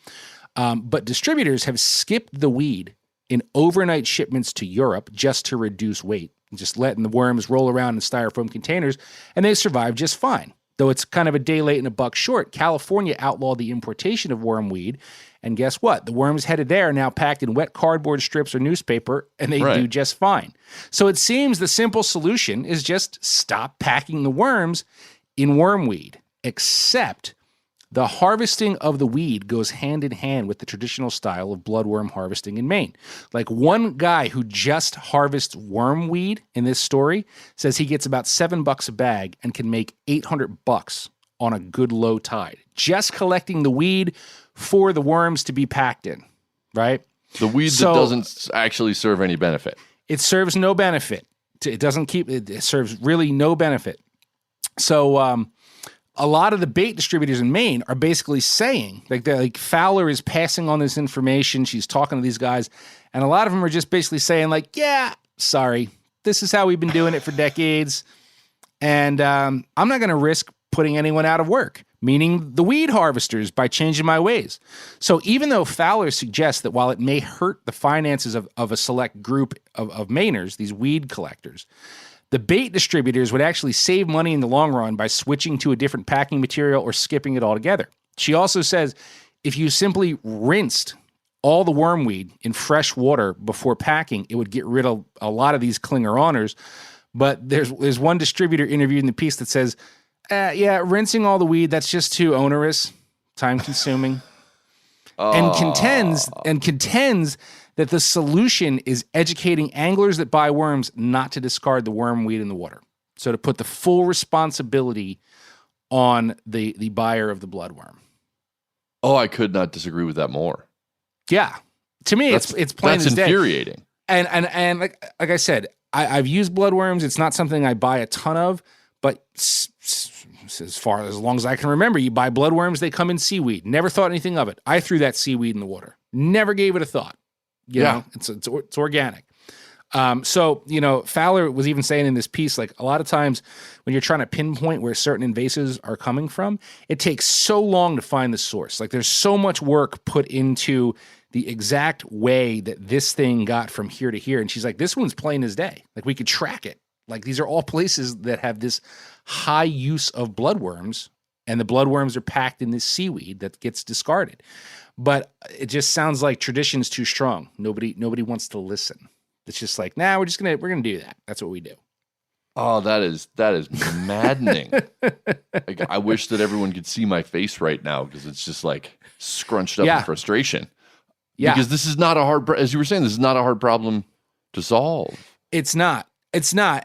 But distributors have skipped the weed in overnight shipments to Europe just to reduce weight. Just letting the worms roll around in styrofoam containers, and they survive just fine. Though it's kind of a day late and a buck short, California outlawed the importation of wormweed. And guess what? The worms headed there are now packed in wet cardboard strips or newspaper, and they do just fine. So it seems the simple solution is just stop packing the worms in wormweed, except the harvesting of the weed goes hand in hand with the traditional style of bloodworm harvesting in Maine. Like one guy who just harvests wormweed in this story says he gets about $7 a bag and can make $800 on a good low tide. Just collecting the weed for the worms to be packed in, right? The weed that doesn't actually serve any benefit. It serves no benefit. It serves really no benefit. So, a lot of the bait distributors in Maine are basically saying, like Fowler is passing on this information. She's talking to these guys, and a lot of them are just basically saying, like, yeah, sorry, this is how we've been doing it for decades, and I'm not going to risk putting anyone out of work, meaning the weed harvesters, by changing my ways. So even though Fowler suggests that while it may hurt the finances of a select group of Mainers, these weed collectors, the bait distributors would actually save money in the long run by switching to a different packing material or skipping it altogether. She also says if you simply rinsed all the wormweed in fresh water before packing, it would get rid of a lot of these clinger-oners. But there's one distributor interviewed in the piece that says, yeah, rinsing all the weed, that's just too onerous, time-consuming, and contends that the solution is educating anglers that buy worms not to discard the wormweed in the water. So to put the full responsibility on the buyer of the bloodworm. Oh, I could not disagree with that more. Yeah. To me, it's plain as day. That's infuriating. And like I said, I've used bloodworms. It's not something I buy a ton of, but as long as I can remember, you buy bloodworms, they come in seaweed. Never thought anything of it. I threw that seaweed in the water. Never gave it a thought. You know, it's organic. So, Fowler was even saying in this piece, like a lot of times when you're trying to pinpoint where certain invasives are coming from, it takes so long to find the source. Like there's so much work put into the exact way that this thing got from here to here. And she's like, this one's plain as day. Like we could track it. Like these are all places that have this high use of bloodworms, and the bloodworms are packed in this seaweed that gets discarded. But it just sounds like tradition's too strong. Nobody wants to listen. It's just like, nah, we're gonna do that. That's what we do. Oh, that is maddening. Like, I wish that everyone could see my face right now because it's just like scrunched up in frustration. Yeah, because this is not a hard, as you were saying, this is not a hard problem to solve. It's not.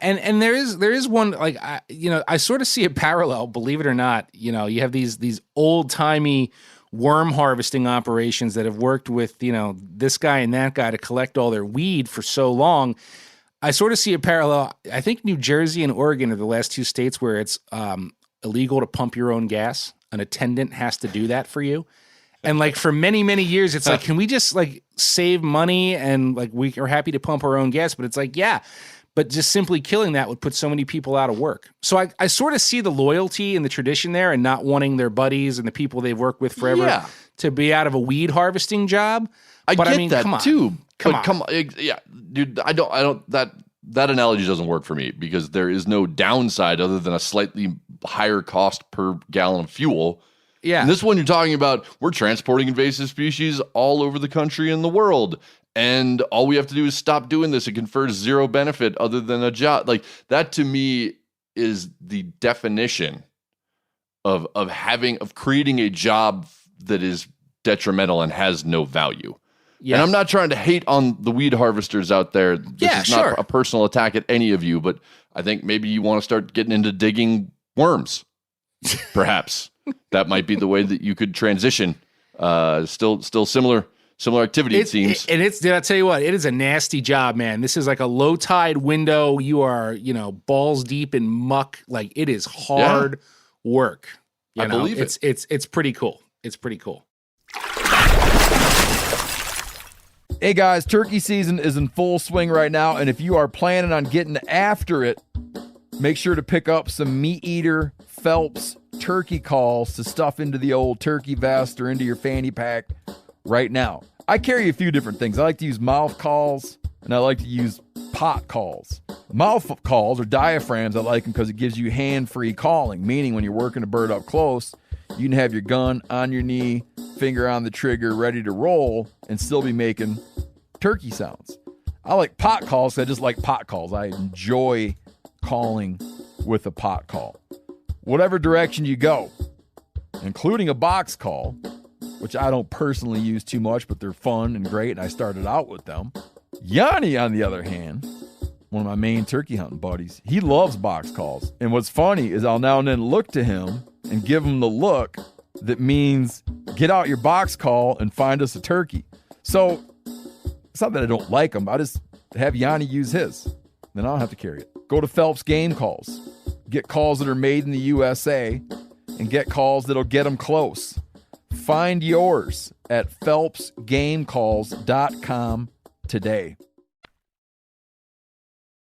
And there is one, like, I sort of see a parallel, believe it or not. You have these old timey worm harvesting operations that have worked with, this guy and that guy to collect all their weed for so long. I sort of see a parallel. I think New Jersey and Oregon are the last two states where it's illegal to pump your own gas. An attendant has to do that for you. And like for many, many years, it's like, can we just like save money and like we are happy to pump our own gas? But it's like, yeah, but just simply killing that would put so many people out of work. So I sort of see the loyalty and the tradition there and not wanting their buddies and the people they've worked with forever to be out of a weed harvesting job. But I mean, that come on. too. Come on. Yeah, dude, I don't, that analogy doesn't work for me because there is no downside other than a slightly higher cost per gallon of fuel. Yeah. And this one you're talking about, we're transporting invasive species all over the country and the world. And all we have to do is stop doing this. It confers zero benefit other than a job. Like that to me is the definition of creating a job that is detrimental and has no value. Yes. And I'm not trying to hate on the weed harvesters out there. This is not a personal attack at any of you, but I think maybe you want to start getting into digging worms. Perhaps that might be the way that you could transition. Still similar activity, it seems. And did I tell you what? It is a nasty job, man. This is like a low tide window. You are, balls deep in muck. Like it is hard work. I believe it. It's pretty cool. It's pretty cool. Hey guys, turkey season is in full swing right now, and if you are planning on getting after it, make sure to pick up some Meat Eater Phelps turkey calls to stuff into the old turkey vest or into your fanny pack right now. I carry a few different things. I like to use mouth calls, and I like to use pot calls. Mouth calls or diaphragms, I like them because it gives you hand-free calling, meaning when you're working a bird up close, you can have your gun on your knee, finger on the trigger, ready to roll, and still be making turkey sounds. I like pot calls because I just like pot calls. I enjoy calling with a pot call. Whatever direction you go, including a box call, which I don't personally use too much, but they're fun and great, and I started out with them. Yanni, on the other hand, one of my main turkey hunting buddies, he loves box calls. And what's funny is I'll now and then look to him and give him the look that means get out your box call and find us a turkey. So it's not that I don't like him. I just have Yanni use his. Then I don't have to carry it. Go to Phelps Game Calls. Get calls that are made in the USA and get calls that'll get them close. Find yours at phelpsgamecalls.com today.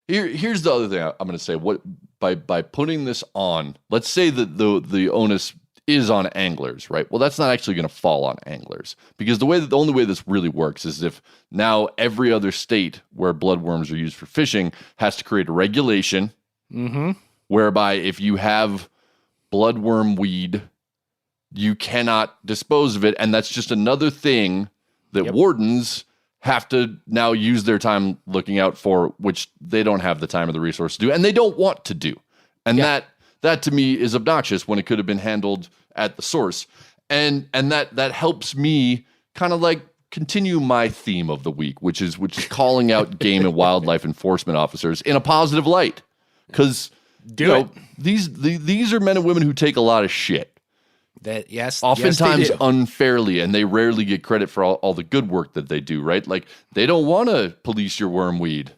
Here's the other thing I'm going to say. What by putting this on, let's say that the onus is on anglers, right? Well, that's not actually going to fall on anglers because the only way this really works is if now every other state where bloodworms are used for fishing has to create a regulation whereby if you have bloodworm weed, you cannot dispose of it, and that's just another thing that wardens have to now use their time looking out for, which they don't have the time or the resource to do, and they don't want to do. And that to me is obnoxious when it could have been handled at the source. And that helps me kind of like continue my theme of the week, which is calling out game and wildlife enforcement officers in a positive light. Because these are men and women who take a lot of shit. Oftentimes unfairly, and they rarely get credit for all the good work that they do, right? Like, they don't want to police your wormweed.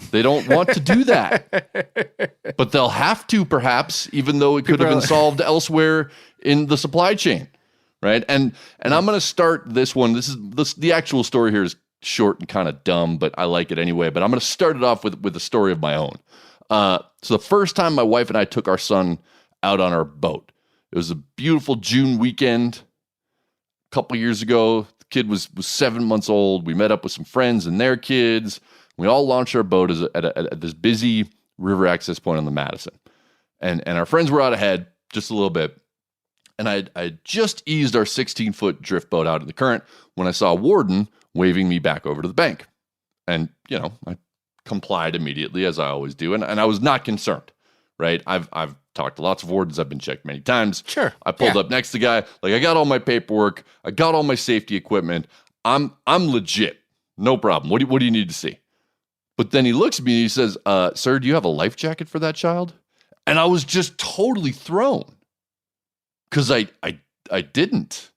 They don't want to do that. But they'll have to, perhaps, even though it could have been solved elsewhere in the supply chain, right? And I'm going to start this one. The actual story here is short and kind of dumb, but I like it anyway. But I'm going to start it off with a story of my own. So the first time my wife and I took our son out on our boat, it was a beautiful June weekend a couple years ago. The kid was 7 months old. We met up with some friends and their kids. We all launched our boat at this busy river access point on the Madison. And our friends were out ahead just a little bit. And I just eased our 16-foot drift boat out of the current when I saw a warden waving me back over to the bank. And, I complied immediately, as I always do. And I was not concerned, right? I've talked to lots of wardens. I've been checked many times. Sure. I pulled up next to the guy. Like, I got all my paperwork. I got all my safety equipment. I'm legit. No problem. What do you need to see? But then he looks at me and he says, sir, do you have a life jacket for that child? And I was just totally thrown because I didn't.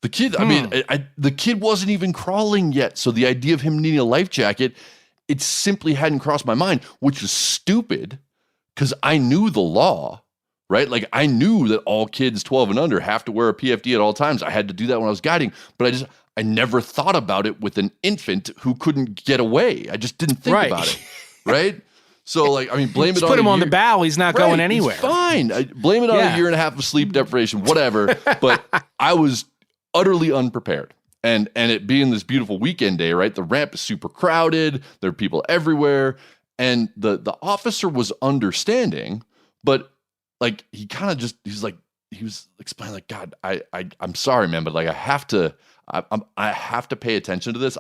The kid, the kid wasn't even crawling yet. So the idea of him needing a life jacket, it simply hadn't crossed my mind, which was stupid because I knew the law, right? Like, I knew that all kids 12 and under have to wear a PFD at all times. I had to do that when I was guiding, but I never thought about it with an infant who couldn't get away. I just didn't think about it, right? So, blame it on put him on the bow. He's not going anywhere. It's fine. Blame it on a year and a half of sleep deprivation, whatever. But I was utterly unprepared. And it being this beautiful weekend day, right? The ramp is super crowded. There are people everywhere. And the officer was understanding, but he kind of he was explaining like, God, I'm sorry, man, but I have to pay attention to this.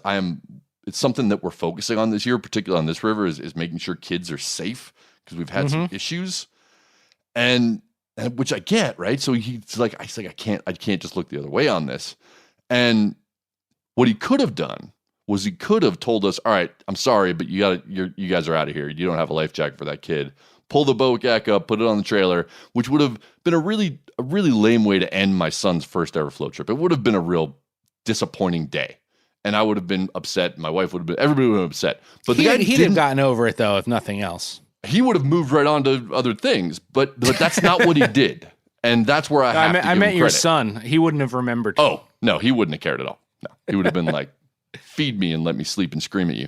It's something that we're focusing on this year, particularly on this river, is making sure kids are safe because we've had some issues, and which I get, right? So he's like, I can't just look the other way on this. And what he could have done was he could have told us, all right, I'm sorry, but you guys are out of here. You don't have a life jacket for that kid. Pull the boat back up, put it on the trailer, which would have been a really lame way to end my son's first ever float trip. It would have been a real disappointing day. And I would have been upset. My wife would have been, everybody would have been upset. But he'd have gotten over it, though, if nothing else. He would have moved right on to other things, but that's not what he did. And that's where I meant your son. He wouldn't have remembered. Oh, no, he wouldn't have cared at all. No, he would have been like, feed me and let me sleep and scream at you.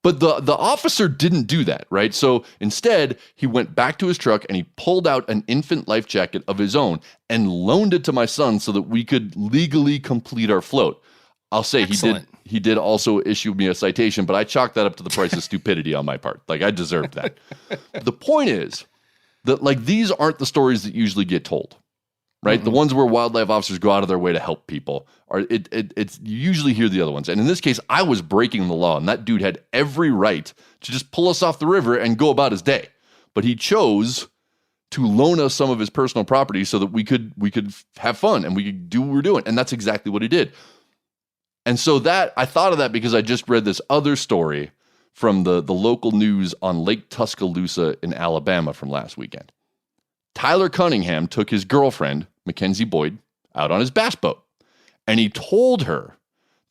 But the officer didn't do that, right? So instead, he went back to his truck and he pulled out an infant life jacket of his own and loaned it to my son so that we could legally complete our float. I'll say he he did also issue me a citation, but I chalked that up to the price of stupidity on my part. Like, I deserved that. The point is that, like, these aren't the stories that usually get told, right? The ones where wildlife officers go out of their way to help people it's you usually hear the other ones. And in this case, I was breaking the law, and that dude had every right to just pull us off the river and go about his day. But he chose to loan us some of his personal property so that we could have fun and we could do what we're doing. And that's exactly what he did. And so that I thought of that because I just read this other story from the local news on Lake Tuscaloosa in Alabama from last weekend. Tyler Cunningham took his girlfriend, Mackenzie Boyd, out on his bass boat. And he told her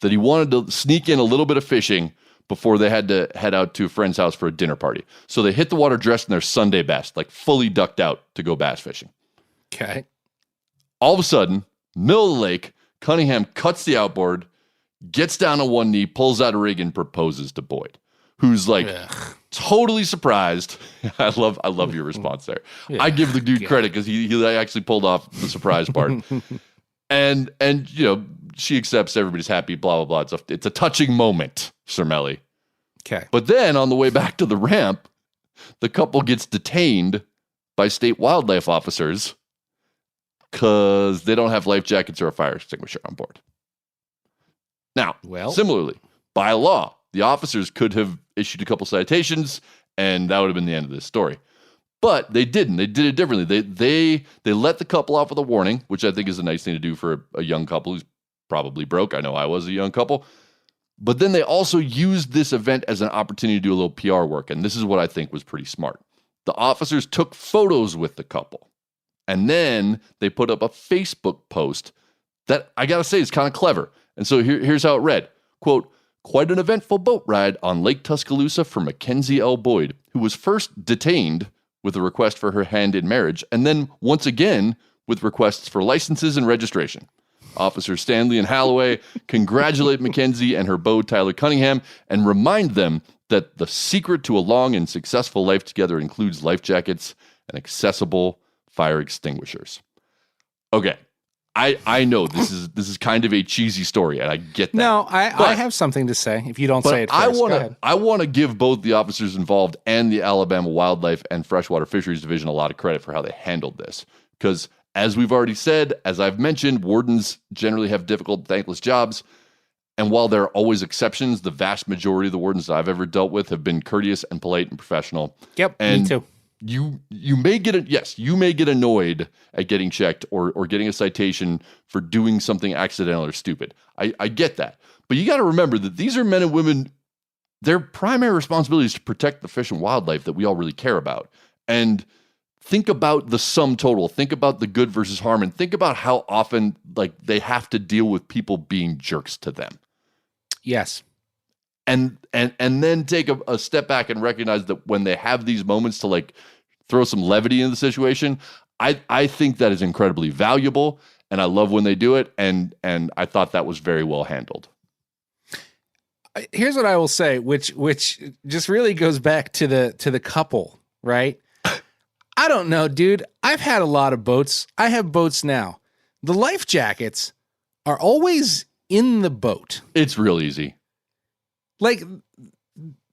that he wanted to sneak in a little bit of fishing before they had to head out to a friend's house for a dinner party. So they hit the water dressed in their Sunday best, like fully ducked out to go bass fishing. Okay. All of a sudden, middle of the lake, Cunningham cuts the outboard, gets down on one knee, pulls out a rig, and proposes to Boyd, who's like totally surprised. I love your response there. Yeah. I give the dude credit because he actually pulled off the surprise part. And you know, she accepts, everybody's happy, blah, blah, blah. It's a touching moment, Sir Melly. Okay. But then on the way back to the ramp, the couple gets detained by state wildlife officers because they don't have life jackets or a fire extinguisher on board. Now, similarly, by law, the officers could have issued a couple citations, and that would have been the end of this story. But they didn't. They did it differently. They let the couple off with a warning, which I think is a nice thing to do for a young couple who's probably broke. I know I was a young couple. But then they also used this event as an opportunity to do a little PR work, and this is what I think was pretty smart. The officers took photos with the couple, and then they put up a Facebook post that I got to say is kind of clever. And so here's how it read. Quote, "Quite an eventful boat ride on Lake Tuscaloosa for Mackenzie L. Boyd, who was first detained with a request for her hand in marriage, and then once again with requests for licenses and registration. Officers Stanley and Halloway congratulate Mackenzie and her beau Tyler Cunningham and remind them that the secret to a long and successful life together includes life jackets and accessible fire extinguishers." Okay, I know this is kind of a cheesy story, and I get that. No, I have something to say. If you don't say it first, I want to give both the officers involved and the Alabama Wildlife and Freshwater Fisheries Division a lot of credit for how they handled this. Because as we've already said, as I've mentioned, wardens generally have difficult, thankless jobs. And while there are always exceptions, the vast majority of the wardens that I've ever dealt with have been courteous and polite and professional. Yep, and me too. You may get annoyed at getting checked or getting a citation for doing something accidental or stupid. I get that. But you got to remember that these are men and women, their primary responsibility is to protect the fish and wildlife that we all really care about. And think about the sum total. Think about the good versus harm, and think about how often like they have to deal with people being jerks to them. Yes. And then take a step back and recognize that when they have these moments to like throw some levity into the situation, I think that is incredibly valuable, and I love when they do it. And I thought that was very well handled. Here's what I will say, which just really goes back to the couple, right? I don't know, dude. I've had a lot of boats. I have boats now. The life jackets are always in the boat. It's real easy. Like,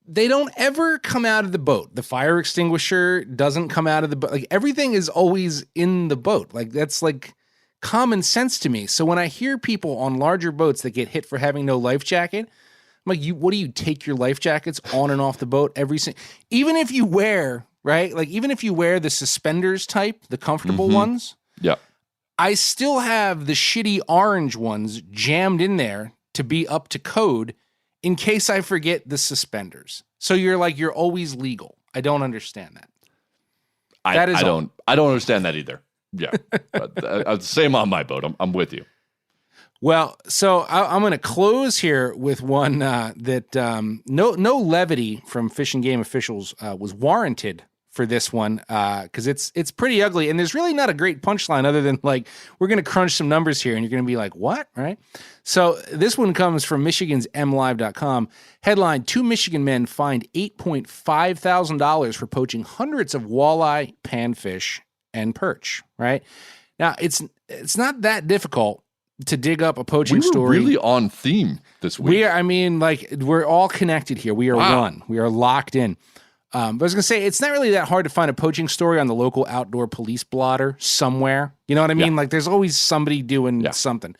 they don't ever come out of the boat. The fire extinguisher doesn't come out of the boat. Like, everything is always in the boat. Like, that's like common sense to me. So when I hear people on larger boats that get hit for having no life jacket, I'm like, what do you take your life jackets on and off the boat even if you wear, right? Like, even if you wear the suspenders type, the comfortable ones. Yeah. I still have the shitty orange ones jammed in there to be up to code in case I forget the suspenders. So you're always legal. I don't understand that. I don't understand that either. Yeah. Same on my boat. I'm with you. Well, so I'm going to close here with one that no levity from Fish and Game officials was warranted for this one because it's pretty ugly, and there's really not a great punchline other than like, we're going to crunch some numbers here, and you're going to be like, what? Right? So this one comes from Michigan's MLive.com. Headline: 2 Michigan men fined $8.5 thousand for poaching hundreds of walleye, panfish, and perch. Right? Now, it's not that difficult to dig up a poaching we were story. Really on theme this week. We're all connected here. We are one. We are locked in. But I was going to say, it's not really that hard to find a poaching story on the local outdoor police blotter somewhere. You know what I mean? Like, there's always somebody doing something.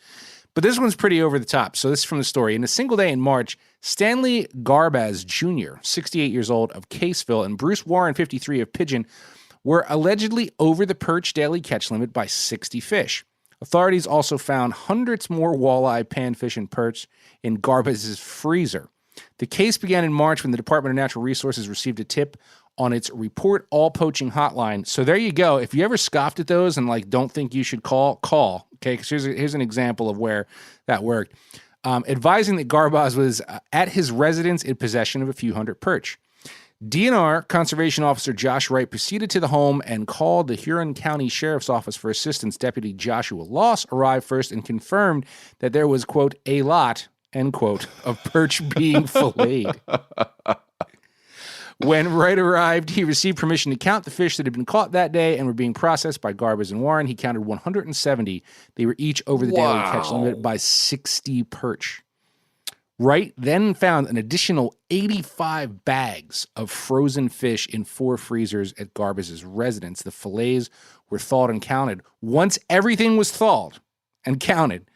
But this one's pretty over the top. So this is from the story. In a single day in March, Stanley Garbaz Jr., 68 years old, of Caseville, and Bruce Warren, 53, of Pigeon, were allegedly over the perch daily catch limit by 60 fish. Authorities also found hundreds more walleye, panfish, and perch in Garbaz's freezer. The case began in March when the Department of Natural Resources received a tip on its Report All Poaching hotline. So there you go. If you ever scoffed at those and don't think you should call. Okay, because here's an example of where that worked. Advising that Garbaz was at his residence in possession of a few hundred perch. DNR Conservation Officer Josh Wright proceeded to the home and called the Huron County Sheriff's Office for assistance. Deputy Joshua Loss arrived first and confirmed that there was, quote, a lot, end quote, of perch being filleted. When Wright arrived, he received permission to count the fish that had been caught that day and were being processed by Garbaz and Warren. He counted 170. They were each over the daily catch limit by 60 perch. Wright then found an additional 85 bags of frozen fish in 4 freezers at Garbaz's residence. The fillets were thawed and counted. Once everything was thawed and counted,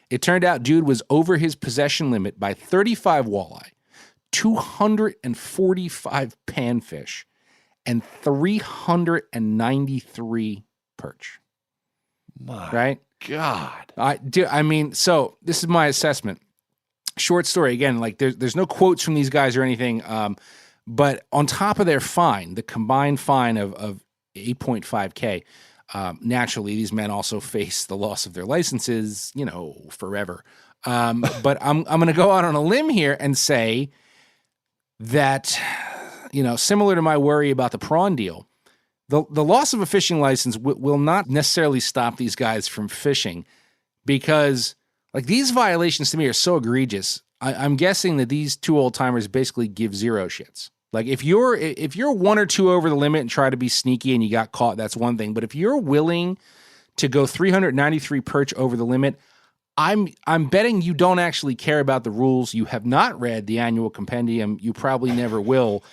it turned out dude was over his possession limit by 35 walleye, 245 panfish, and 393 perch. My God. So this is my assessment. Short story, again, there's no quotes from these guys or anything, but on top of their fine, the combined fine of $8.5K, naturally, these men also face the loss of their licenses, forever. But I'm going to go out on a limb here and say that, similar to my worry about the prawn deal, the loss of a fishing license will not necessarily stop these guys from fishing, because these violations to me are so egregious. I'm guessing that these 2 old timers basically give zero shits. If you're 1 or 2 over the limit and try to be sneaky and you got caught, that's one thing. But if you're willing to go 393 perch over the limit, I'm betting you don't actually care about the rules. You have not read the annual compendium. You probably never will.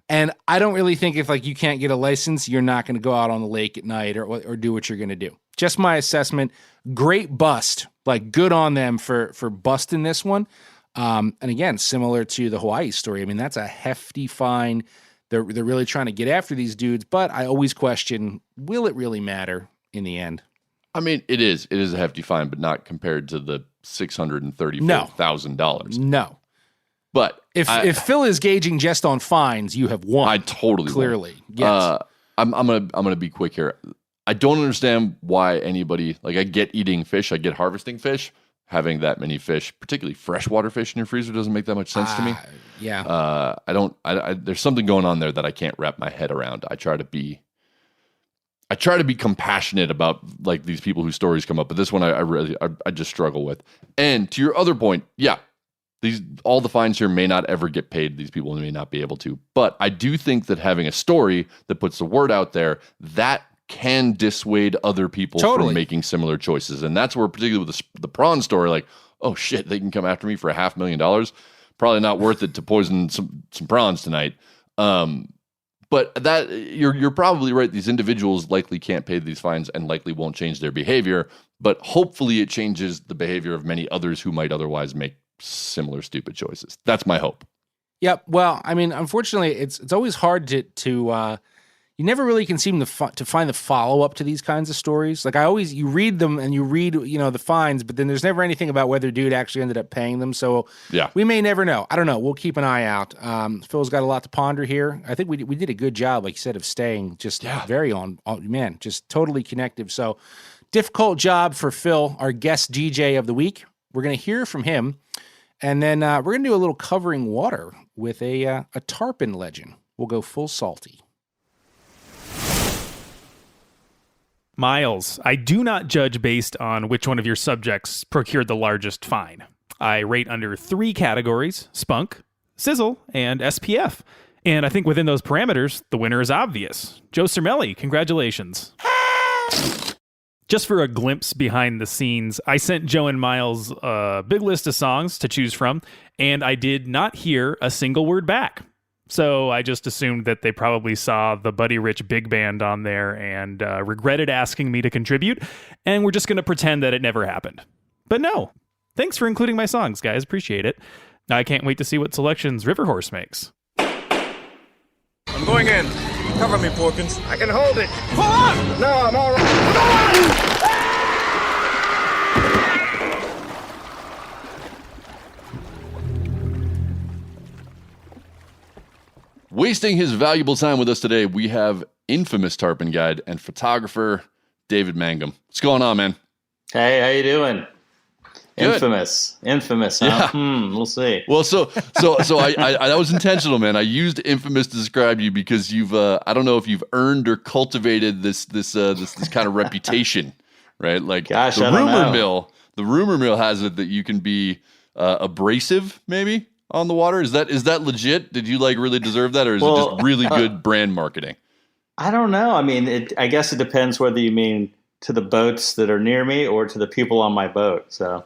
And I don't really think if you can't get a license, you're not going to go out on the lake at night or do what you're going to do. Just my assessment. Great bust. Good on them for busting this one. And again, similar to the Hawaii story. I mean, that's a hefty fine. They're really trying to get after these dudes, but I always question, will it really matter in the end? I mean, it is. It is a hefty fine, but not compared to the $634,000. No. But if Phil is gauging just on fines, you have won. I totally clearly. Yes. I'm gonna be quick here. I don't understand why anybody, I get eating fish, I get harvesting fish. Having that many fish, particularly freshwater fish in your freezer, doesn't make that much sense to me. Yeah. There's something going on there that I can't wrap my head around. I try to be compassionate about these people whose stories come up, but this one I just struggle with. And to your other point, all the fines here may not ever get paid. These people may not be able to, but I do think that having a story that puts the word out there, that can dissuade other people from making similar choices. And that's where, particularly with the prawn story, oh shit, they can come after me for $500,000. Probably not worth it to poison some prawns tonight. But that you're probably right. These individuals likely can't pay these fines and likely won't change their behavior, but hopefully it changes the behavior of many others who might otherwise make similar stupid choices. That's my hope. Yep. Well, I mean, unfortunately, it's always hard to you never really can seem to find the follow-up to these kinds of stories. You read them and you read, the fines, but then there's never anything about whether dude actually ended up paying them. So we may never know. I don't know. We'll keep an eye out. Phil's got a lot to ponder here. I think we did a good job, like you said, of staying just very on, just totally connective. So difficult job for Phil, our guest DJ of the week. We're going to hear from him, and then we're going to do a little covering water with a tarpon legend. We'll go full salty. Miles, I do not judge based on which one of your subjects procured the largest fine. I rate under 3 categories: spunk, sizzle, and SPF. And I think within those parameters, the winner is obvious. Joe Cermelli, congratulations. Just for a glimpse behind the scenes, I sent Joe and Miles a big list of songs to choose from, and I did not hear a single word back. So I just assumed that they probably saw the Buddy Rich Big Band on there and regretted asking me to contribute, and we're just going to pretend that it never happened. But no, thanks for including my songs, guys. Appreciate it. I can't wait to see what selections River Horse makes. I'm going in. Cover me, Porkins. I can hold it. Pull up! No, I'm all right. Wasting his valuable time with us today, we have infamous tarpon guide and photographer David Mangum. What's going on, man? Hey, how you doing? Good. Infamous, huh? Yeah. We'll see. Well, so I that was intentional, man. I used infamous to describe you because you've I don't know if you've earned or cultivated this kind of reputation, right? Like Gosh, the I don't rumor know. mill. The rumor mill has it that you can be abrasive, maybe on the water. Is that legit? Did you like really deserve that, or is it just really good brand marketing? I don't know. I mean, I guess it depends whether you mean to the boats that are near me or to the people on my boat. So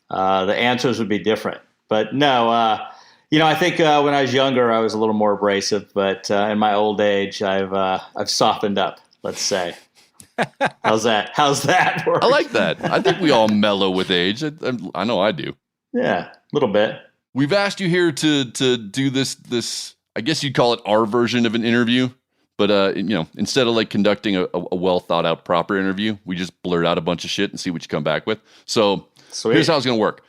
the answers would be different. But no, I think when I was younger, I was a little more abrasive. But in my old age, I've softened up. Let's say. How's that work? I like that. I think we all mellow with age. I know I do. Yeah, a little bit. We've asked you here to do this. I guess you'd call it our version of an interview, but instead of like conducting a well thought out proper interview, we just blurt out a bunch of shit and see what you come back with. So Sweet. Here's how it's gonna work.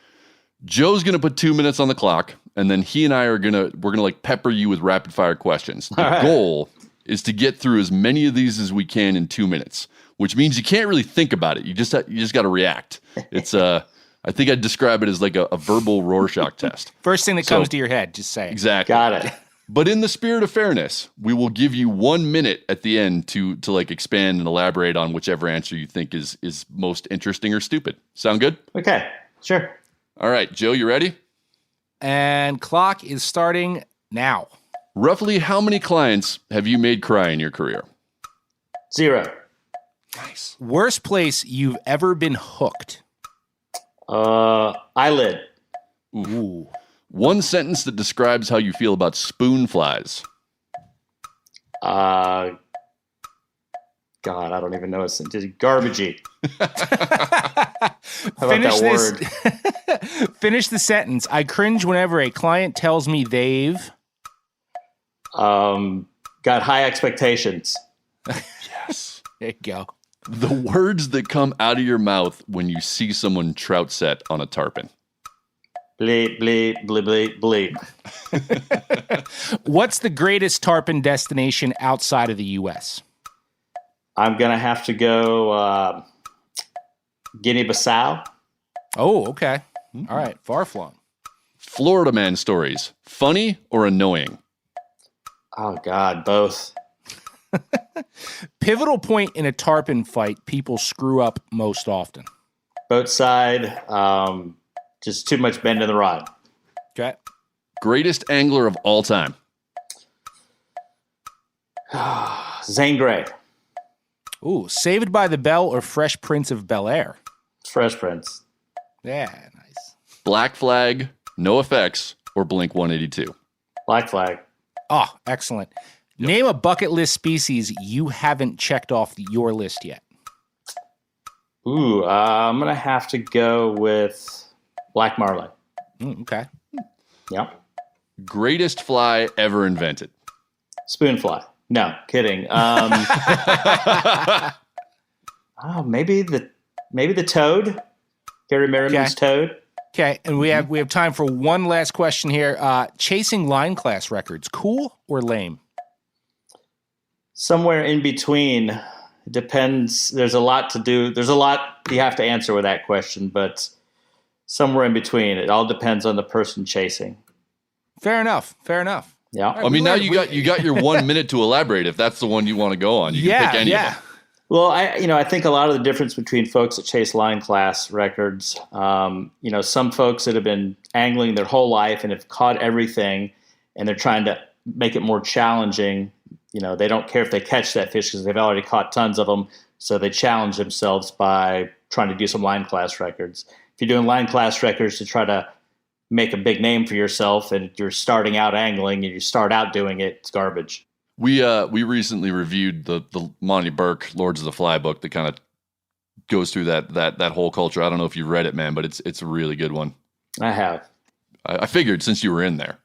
Joe's gonna put 2 minutes on the clock, and then he and I we're gonna like pepper you with rapid fire questions. The goal is to get through as many of these as we can in 2 minutes, which means you can't really think about it. You just got to react. It's I think I'd describe it as like a verbal Rorschach test. First thing that comes to your head, just say it. Exactly. Got it. But in the spirit of fairness, we will give you 1 minute at the end to like expand and elaborate on whichever answer you think is most interesting or stupid. Sound good? Okay, sure. All right, Joe, you ready? And clock is starting now. Roughly how many clients have you made cry in your career? 0. Nice. Worst place you've ever been hooked? Eyelid. Ooh. One sentence that describes how you feel about spoon flies. God, I don't even know a sentence. Garbagey. How about that word? Finish the sentence. I cringe whenever a client tells me they've got high expectations. Yes. There you go. The words that come out of your mouth when you see someone trout set on a tarpon. Bleep, bleep, bleep, bleep, bleep. What's the greatest tarpon destination outside of the U.S.? I'm going to have to go Guinea-Bissau. Oh, okay. All right. Far flung. Florida man stories. Funny or annoying? Oh, God, both. Pivotal point in a tarpon fight people screw up most often. Boat side, just too much bend in the rod. Okay. Greatest angler of all time? Zane Grey. Ooh, Saved by the Bell or Fresh Prince of Bel-Air? Fresh Prince. Yeah, nice. Black Flag, No Effects, or Blink-182? Black Flag. Oh, excellent. Yep. Name a bucket list species you haven't checked off your list yet. Ooh, I'm going to have to go with Black Marlin. Okay. Yep. Greatest fly ever invented? Spoonfly. No, kidding. Maybe the toad. Gary Merriman's toad. Okay, and we have time for one last question here. Chasing line class records, cool or lame? Somewhere in between. It depends. There's a lot to do. There's a lot you have to answer with that question, but somewhere in between. It all depends on the person chasing. Fair enough. Yeah. I mean, now you got your 1 minute to elaborate. If that's the one you want to go on, you can pick any of them. Well, I think a lot of the difference between folks that chase line class records, some folks that have been angling their whole life and have caught everything, and they're trying to make it more challenging. They don't care if they catch that fish because they've already caught tons of them. So they challenge themselves by trying to do some line class records. If you're doing line class records to try to make a big name for yourself and you're starting out angling and you start out doing it, it's garbage. We recently reviewed the Monty Burke Lords of the Fly book that kind of goes through that whole culture. I don't know if you've read it, man, but it's a really good one. I have. I figured since you were in there.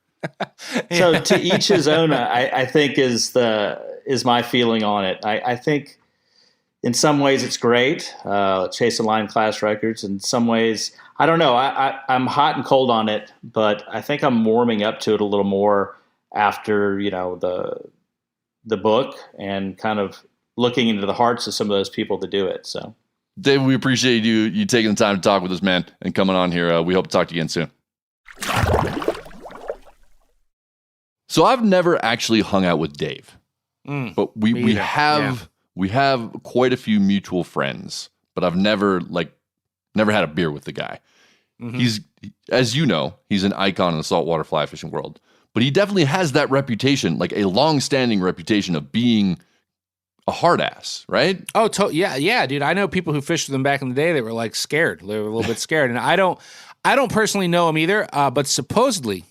So to each his own, I think is my feeling on it. I think in some ways it's great, chasing line class records. In some ways, I don't know. I'm hot and cold on it, but I think I'm warming up to it a little more after, the book and kind of looking into the hearts of some of those people that do it. So, Dave, we appreciate you taking the time to talk with us, man, and coming on here. We hope to talk to you again soon. So I've never actually hung out with Dave, but we have quite a few mutual friends, but I've never had a beer with the guy. Mm-hmm. He's, as you know, he's an icon in the saltwater fly fishing world, but he definitely has that reputation, like a long-standing reputation of being a hard ass, right? Oh, yeah, dude. I know people who fished with him back in the day that were like scared. They were a little bit scared, and I don't personally know him either. But supposedly,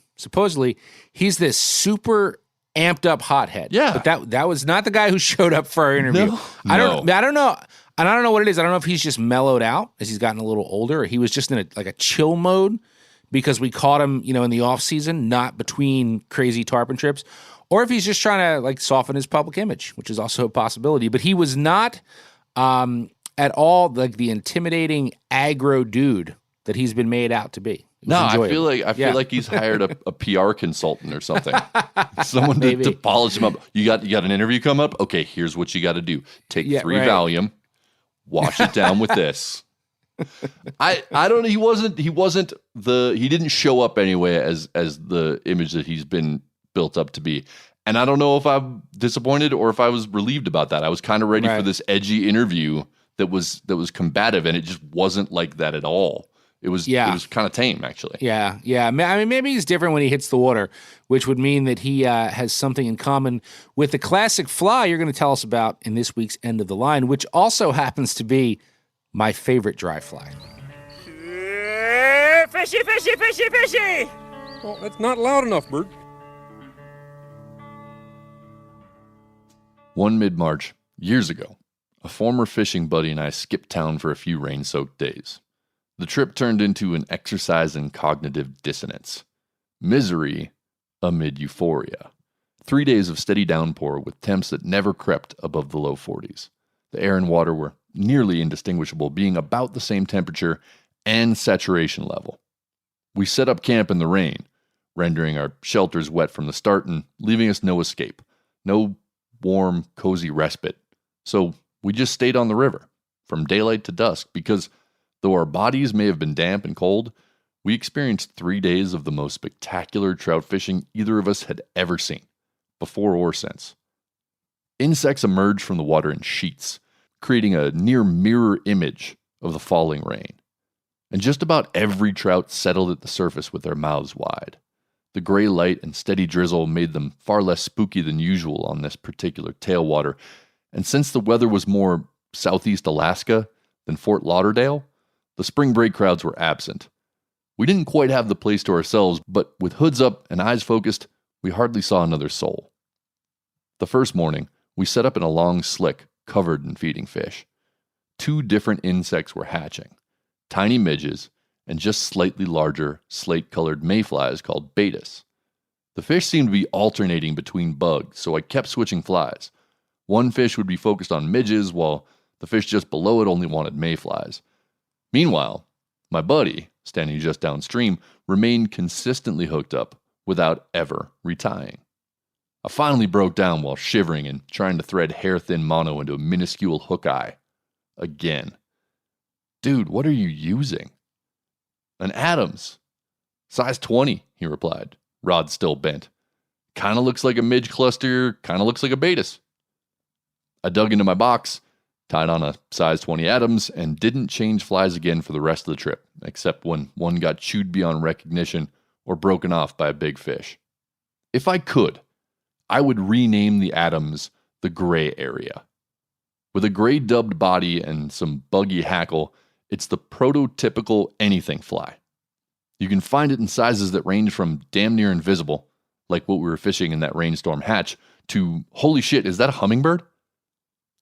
he's this super amped up hothead. Yeah, but that was not the guy who showed up for our interview. No. I don't know. And I don't know what it is. I don't know if he's just mellowed out as he's gotten a little older, or he was just in a chill mode because we caught him, in the off season, not between crazy tarpon trips, or if he's just trying to soften his public image, which is also a possibility. But he was not at all like the intimidating aggro dude that he's been made out to be. No, I feel like he's hired a PR consultant or something. Someone to polish him up. You got an interview come up? Okay, here's what you got to do. Take 3 Valium, wash it down with this. I don't know. He didn't show up anyway as the image that he's been built up to be. And I don't know if I'm disappointed or if I was relieved about that. I was kind of ready for this edgy interview that was combative, and it just wasn't like that at all. It was kind of tame, actually. Yeah. I mean, maybe he's different when he hits the water, which would mean that he has something in common with the classic fly you're going to tell us about in this week's End of the Line, which also happens to be my favorite dry fly. Fishy, fishy, fishy, fishy! Well, that's not loud enough, Bert. One mid-March, years ago, a former fishing buddy and I skipped town for a few rain-soaked days. The trip turned into an exercise in cognitive dissonance. Misery amid euphoria. 3 days of steady downpour with temps that never crept above the low 40s. The air and water were nearly indistinguishable, being about the same temperature and saturation level. We set up camp in the rain, rendering our shelters wet from the start and leaving us no escape, no warm, cozy respite. So we just stayed on the river, from daylight to dusk, because though our bodies may have been damp and cold, we experienced 3 days of the most spectacular trout fishing either of us had ever seen, before or since. Insects emerged from the water in sheets, creating a near mirror image of the falling rain. And just about every trout settled at the surface with their mouths wide. The gray light and steady drizzle made them far less spooky than usual on this particular tailwater, and since the weather was more southeast Alaska than Fort Lauderdale, the spring break crowds were absent. We didn't quite have the place to ourselves, but with hoods up and eyes focused, we hardly saw another soul. The first morning, we set up in a long slick covered in feeding fish. 2 different insects were hatching, tiny midges and just slightly larger slate-colored mayflies called betas. The fish seemed to be alternating between bugs, so I kept switching flies. One fish would be focused on midges, while the fish just below it only wanted mayflies. Meanwhile, my buddy, standing just downstream, remained consistently hooked up without ever retying. I finally broke down while shivering and trying to thread hair-thin mono into a minuscule hook eye. Again. Dude, what are you using? An Adams. Size 20, he replied, rod still bent. Kind of looks like a midge cluster, kind of looks like a betas. I dug into my box, tied on a size 20 Adams, and didn't change flies again for the rest of the trip, except when one got chewed beyond recognition or broken off by a big fish. If I could, I would rename the Adams the gray area. With a gray dubbed body and some buggy hackle, it's the prototypical anything fly. You can find it in sizes that range from damn near invisible, like what we were fishing in that rainstorm hatch, to holy shit, is that a hummingbird?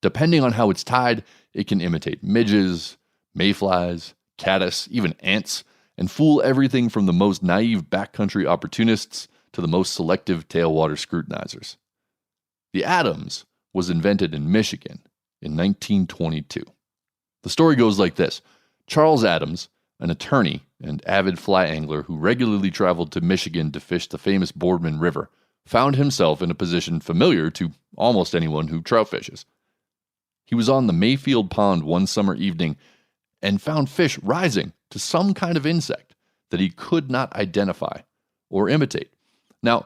Depending on how it's tied, it can imitate midges, mayflies, caddis, even ants, and fool everything from the most naive backcountry opportunists to the most selective tailwater scrutinizers. The Adams was invented in Michigan in 1922. The story goes like this. Charles Adams, an attorney and avid fly angler who regularly traveled to Michigan to fish the famous Boardman River, found himself in a position familiar to almost anyone who trout fishes. He was on the Mayfield Pond one summer evening and found fish rising to some kind of insect that he could not identify or imitate. Now,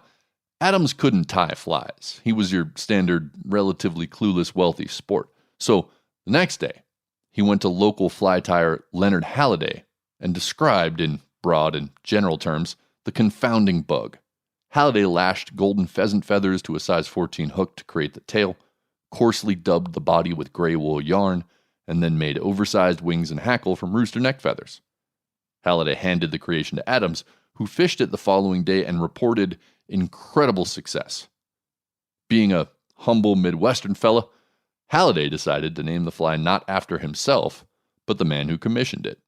Adams couldn't tie flies. He was your standard, relatively clueless, wealthy sport. So the next day, he went to local fly tyer Leonard Halliday and described, in broad and general terms, the confounding bug. Halliday lashed golden pheasant feathers to a size 14 hook to create the tail, coarsely dubbed the body with gray wool yarn, and then made oversized wings and hackle from rooster neck feathers. Halliday handed the creation to Adams, who fished it the following day and reported incredible success. Being a humble Midwestern fella, Halliday decided to name the fly not after himself, but the man who commissioned it.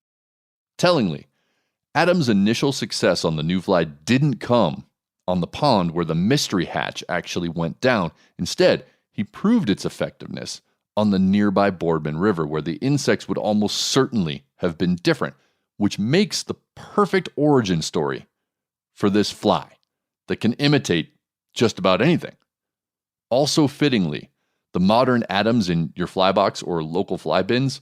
Tellingly, Adams' initial success on the new fly didn't come on the pond where the mystery hatch actually went down. Instead, he proved its effectiveness on the nearby Boardman River, where the insects would almost certainly have been different, which makes the perfect origin story for this fly that can imitate just about anything. Also fittingly, the modern Adams in your fly box or local fly bins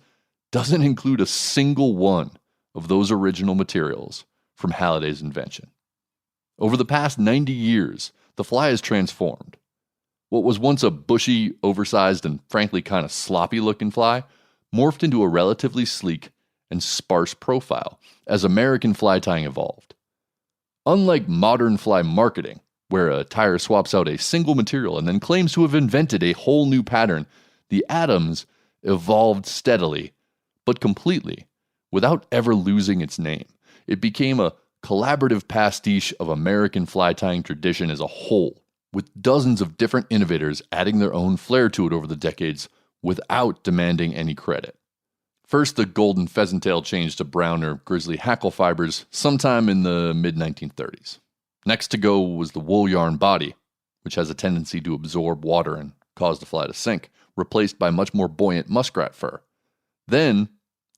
doesn't include a single one of those original materials from Halliday's invention. Over the past 90 years, the fly has transformed. What was once a bushy, oversized, and frankly kind of sloppy-looking fly morphed into a relatively sleek and sparse profile as American fly tying evolved. Unlike modern fly marketing, where a tyer swaps out a single material and then claims to have invented a whole new pattern, the Adams evolved steadily, but completely, without ever losing its name. It became a collaborative pastiche of American fly tying tradition as a whole, with dozens of different innovators adding their own flair to it over the decades without demanding any credit. First, the golden pheasant-tail changed to brown or grizzly hackle fibers sometime in the mid-1930s. Next to go was the wool yarn body, which has a tendency to absorb water and cause the fly to sink, replaced by much more buoyant muskrat fur. Then,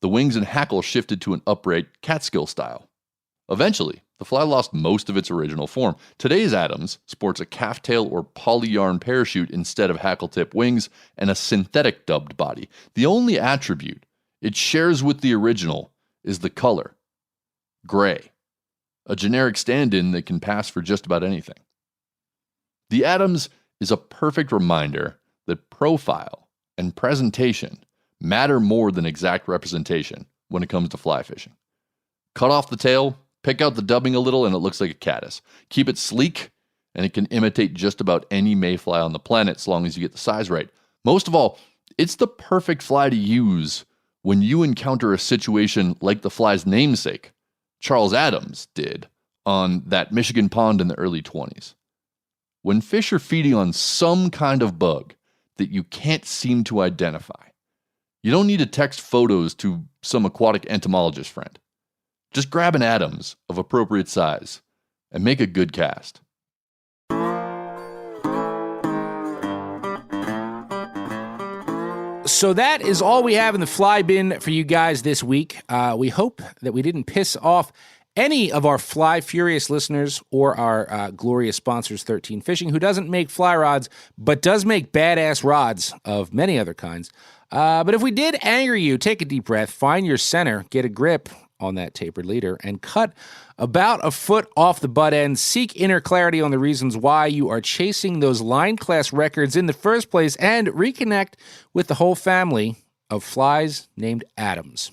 the wings and hackle shifted to an upright catskill style. Eventually, the fly lost most of its original form. Today's Adams sports a calf tail or poly-yarn parachute instead of hackle-tip wings and a synthetic dubbed body. The only attribute it shares with the original is the color, gray, a generic stand-in that can pass for just about anything. The Adams is a perfect reminder that profile and presentation matter more than exact representation when it comes to fly fishing. Cut off the tail, pick out the dubbing a little, and it looks like a caddis. Keep it sleek, and it can imitate just about any mayfly on the planet as long as you get the size right. Most of all, it's the perfect fly to use when you encounter a situation like the fly's namesake, Charles Adams, did on that Michigan pond in the early 20s. When fish are feeding on some kind of bug that you can't seem to identify, you don't need to text photos to some aquatic entomologist friend. Just grab an Adams of appropriate size and make a good cast. So that is all we have in the fly bin for you guys this week. We hope that we didn't piss off any of our fly furious listeners or our glorious sponsors, 13 Fishing, who doesn't make fly rods, but does make badass rods of many other kinds. But if we did anger you, take a deep breath, find your center, get a grip on that tapered leader, and cut about a foot off the butt end. Seek inner clarity on the reasons why you are chasing those line class records in the first place, and reconnect with the whole family of flies named Adams.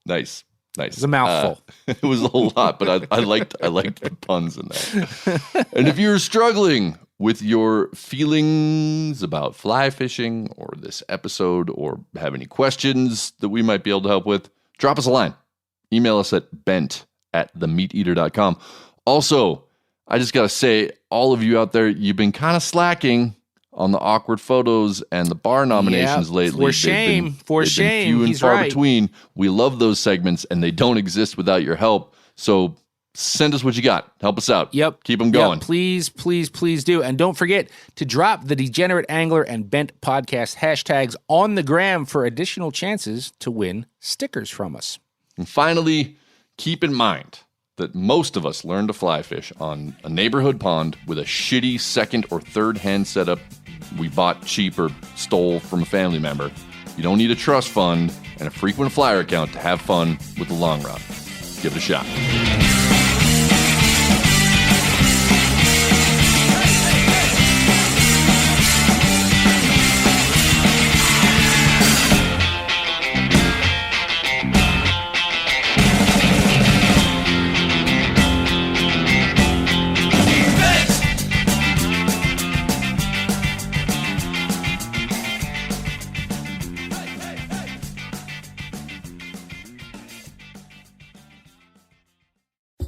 Nice. It's a mouthful. It was a whole lot, but I liked the puns in that. And if you're struggling with your feelings about fly fishing or this episode, or have any questions that we might be able to help with, drop us a line. Email us at bent@themeateater.com. Also, I just got to say, all of you out there, you've been kind of slacking on the awkward photos and the bar nominations lately. For shame. They've been few and far between. We love those segments, and they don't exist without your help. So send us what you got. Help us out. Yep. Keep them going. Yep. Please, please, please do. And don't forget to drop the Degenerate Angler and Bent Podcast hashtags on the gram for additional chances to win stickers from us. And finally, keep in mind that most of us learned to fly fish on a neighborhood pond with a shitty second or third hand setup we bought cheap or stole from a family member. You don't need a trust fund and a frequent flyer account to have fun with the long run. Give it a shot.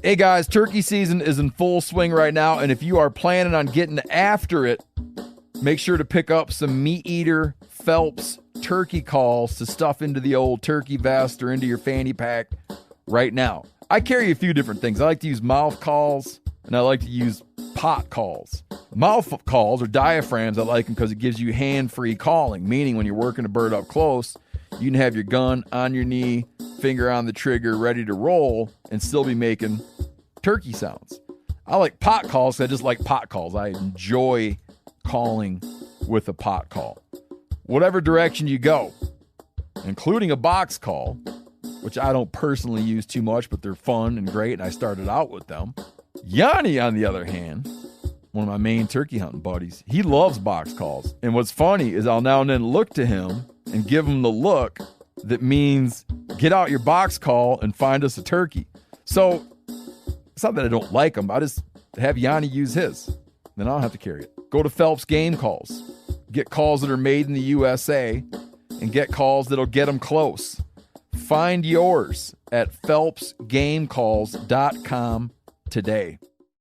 Hey guys, turkey season is in full swing right now, and if you are planning on getting after it, make sure to pick up some meat eater Phelps turkey calls to stuff into the old turkey vest or into your fanny pack right now. I carry a few different things. I like to use mouth calls, and I like to use pot calls. Mouth calls or diaphragms, I like them because it gives you hand-free calling, meaning when you're working a bird up close, you can have your gun on your knee, finger on the trigger, ready to roll, and still be making turkey sounds. I like pot calls. I just like pot calls. I enjoy calling with a pot call. Whatever direction you go, including a box call, which I don't personally use too much, but they're fun and great, and I started out with them. Yanni, on the other hand, one of my main turkey hunting buddies, he loves box calls. And what's funny is I'll now and then look to him and give him the look that means get out your box call and find us a turkey. So it's not that I don't like them. I just have Yanni use his. Then I don't have to carry it. Go to Phelps Game Calls. Get calls that are made in the USA and get calls that'll get them close. Find yours at phelpsgamecalls.com today.